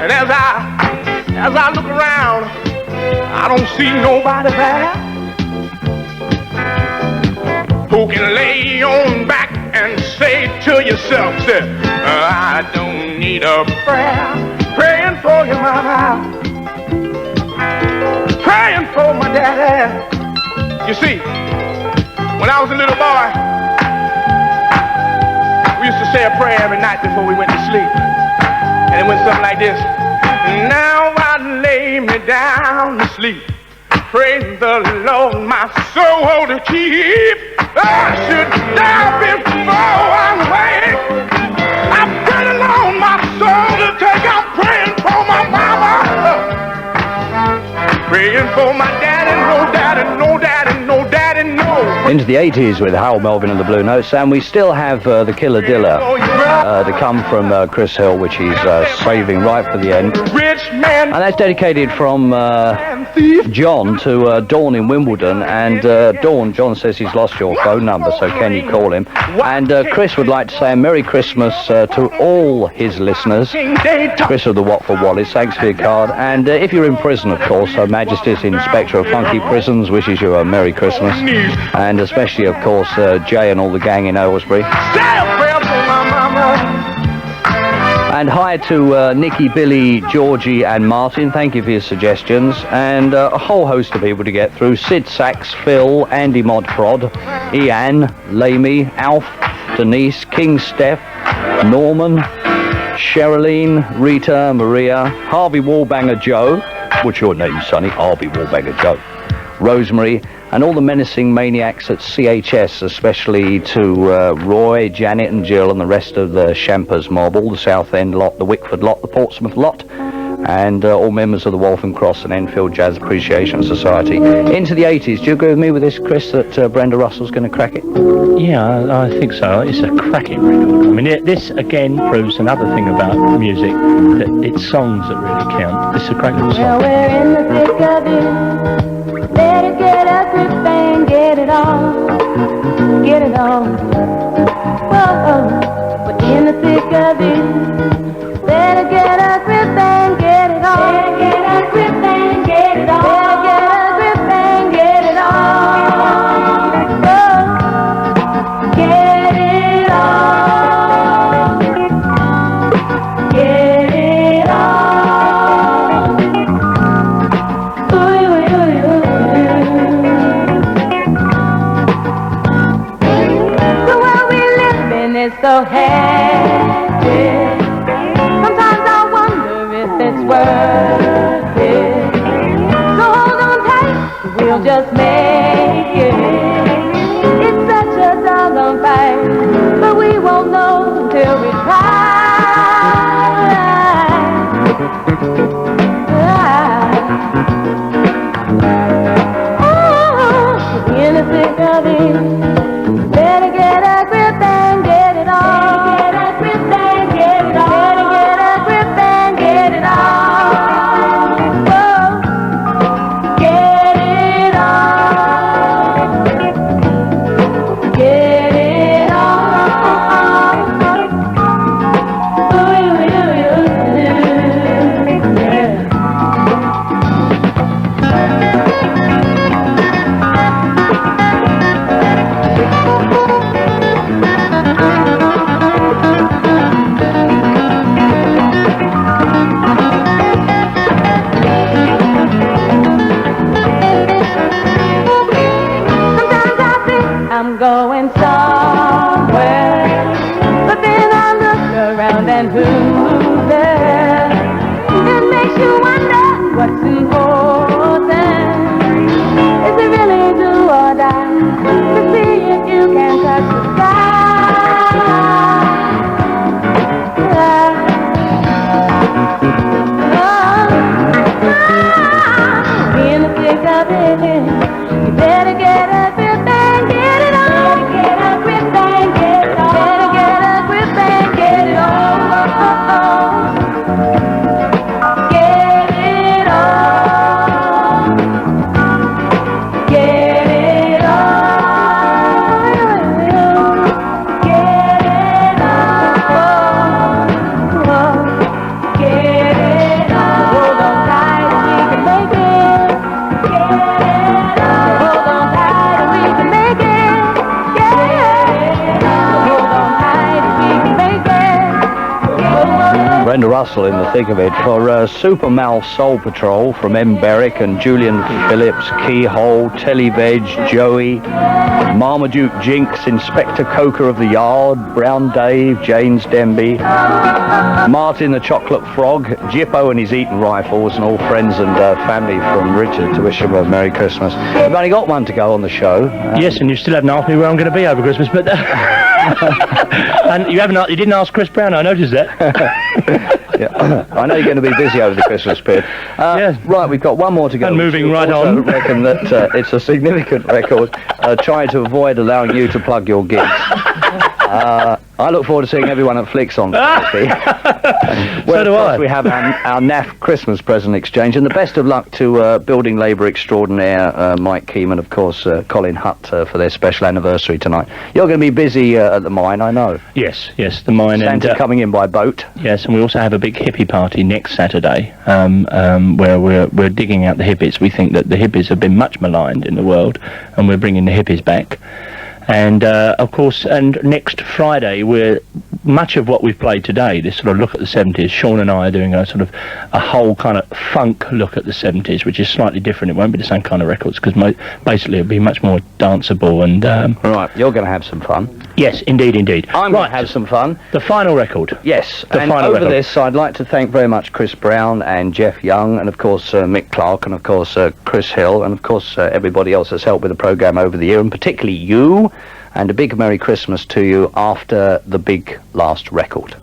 And as I look around, I don't see nobody there who can lay on back and say to yourself, say, I don't need a prayer. Praying for your mama, praying for my daddy. You see, when I was a little boy, we used to say a prayer every night before we went to sleep. And it went something like this. Now I lay me down to sleep. Praise the Lord, my soul to keep. I should die before I wake. I pray the Lord, my soul to take. I'm praying for my mama. Praying for my daddy, no daddy, no daddy, no daddy, no. Into the 80s with Howell Melvin and the Blue Notes, and we still have the Killer Diller to come from Chris Hill, which he's saving right for the end. And that's dedicated from John to Dawn in Wimbledon. And Dawn, John says he's lost your phone number, so can you call him? And Chris would like to say a Merry Christmas to all his listeners. Chris of the Watford Wallace, thanks for your card. And if you're in prison, of course, Her Majesty's Inspector of Funky Prisons wishes you a Merry Christmas. And especially, of course, Jay and all the gang in Aylesbury. And hi to Nikki, Billy, Georgie and Martin. Thank you for your suggestions. And a whole host of people to get through. Sid Sachs, Phil, Andy Modprod, Ian, Lamy, Alf, Denise, King Steph, Norman, Sherilyn, Rita, Maria, Harvey Wallbanger Joe. What's your name, Sonny? Harvey Wallbanger Joe. Rosemary, and all the menacing maniacs at CHS, especially to Roy, Janet and Jill and the rest of the Champers mob, all the South End lot, the Wickford lot, the Portsmouth lot, and all members of the Waltham Cross and Enfield Jazz Appreciation Society. Into the 80s. Do you agree with me with this, Chris, that Brenda Russell's going to crack it? Yeah, I think so. It's a cracking record. I mean, this again proves another thing about music, that it's songs that really count. It's a great little song. Well, we're in the thick of it. Better get a grip and get it on. Get it on. Whoa, we're in the thick of it. Better get a grip and get it on. Better get a grip and get it on. Better get a grip and get it on. Whoa, get it on. Get it on. Ooh, ooh, ooh, ooh. The world we live in is so happy. Sometimes I wonder if it's worth it. So hold on tight, we'll just make it. It's such a doggone fight, but we won't know until we try. Oh, in the thick of it, better get a grip and get it on. Better get a grip and get it on. Better get a grip and get it on. Whoa, get it on. Get it on. Ooh, ooh, ooh, ooh, yeah. Sometimes I think I'm going somewhere, but then I look around and who's there? It makes you wonder what's important. Is it really do or die to see if you can touch the sky? In the thick of it, you better get a grip and get it on. Better get a grip and get it on. Better get a grip and get it on. Brenda Russell in the thick of it. For Super Mal Soul Patrol from M. Berwick and Julian Phillips, Keyhole, Telly Veg, Joey, Marmaduke Jinx, Inspector Coker of the Yard, Brown Dave, James Denby, Martin the Chocolate Frog, Jippo and his Eaton Rifles, and all friends and family from Richard to wish him a Merry Christmas. We've only got one to go on the show. Yes, and you still haven't asked me where I'm going to be over Christmas, but... and you didn't ask Chris Brown, I noticed that. Yeah. I know you're going to be busy over the Christmas period. Right, we've got one more to go. And moving right on. I reckon that it's a significant record, trying to avoid allowing you to plug your gigs. I look forward to seeing everyone at Flicks on Thursday. So do I. We have our NAF Christmas present exchange, and the best of luck to building labour extraordinaire Mike Keeman, of course, Colin Hutt for their special anniversary tonight. You're going to be busy at the mine, I know. Yes, the mine. Santa coming in by boat. Yes, and we also have a big hippie party next Saturday, where we're digging out the hippies. We think that the hippies have been much maligned in the world, and we're bringing the hippies back. And, of course, and next Friday, much of what we've played today, this sort of look at the 70s, Sean and I are doing a sort of a whole kind of funk look at the 70s, which is slightly different. It won't be the same kind of records, because basically it'll be much more danceable and... Right, you're going to have some fun. Yes, indeed. I'm going to have some fun. The final record. Yes, and over this, I'd like to thank very much Chris Brown and Jeff Young, and of course Mick Clarke, and of course Chris Hill, and of course everybody else that's helped with the programme over the year, and particularly you. And a big Merry Christmas to you after the big last record.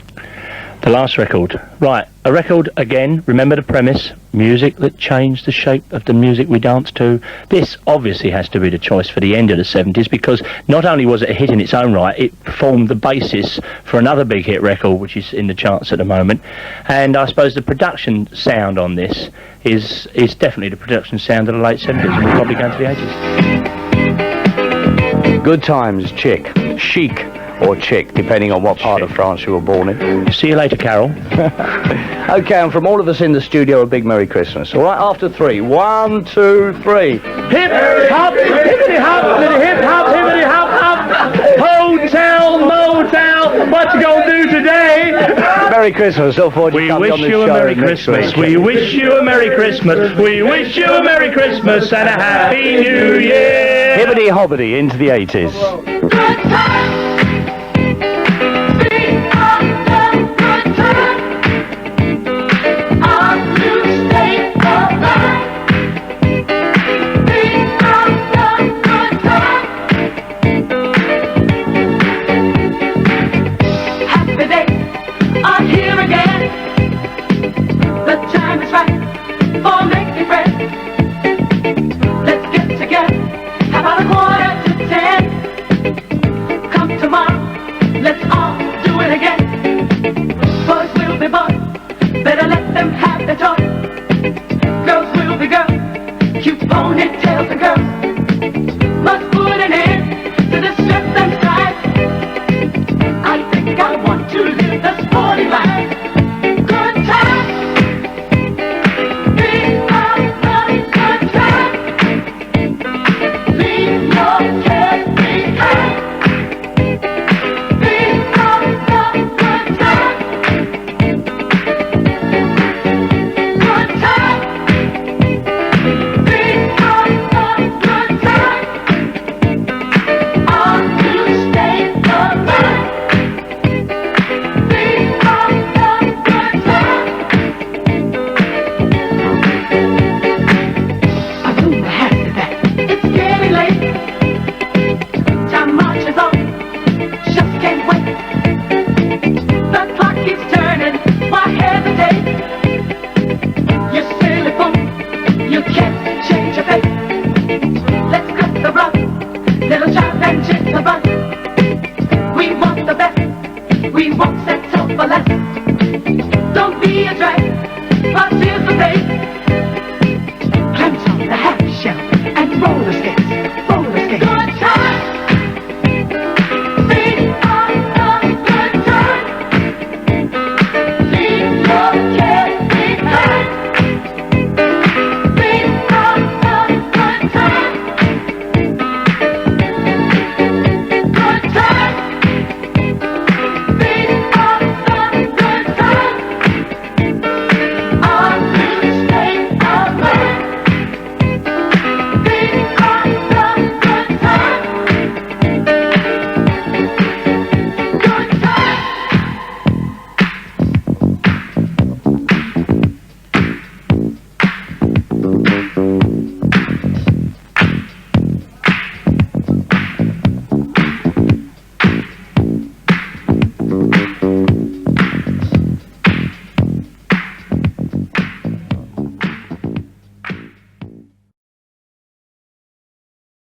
The last record. Right, a record, again, remember the premise, music that changed the shape of the music we dance to. This obviously has to be the choice for the end of the 70s, because not only was it a hit in its own right, it formed the basis for another big hit record, which is in the charts at the moment. And I suppose the production sound on this is definitely the production sound of the late 70s, and we'll probably go into the 80s. Good Times, Chick, Chic, or Chick, depending on what part of France you were born in. See you later, Carol. Okay, and from all of us in the studio, a big Merry Christmas. All right, after 3. 1, 2, 3. Hip hop, hippity hop, hip hop, hippity hop hop. Hotel, motel, what you gonna do today? Merry Christmas. Look forward to coming on the show. We wish you a Merry Christmas. We wish you a Merry Christmas. We wish you a Merry Christmas and a Happy New Year. Hibbity hobbity into the 80s.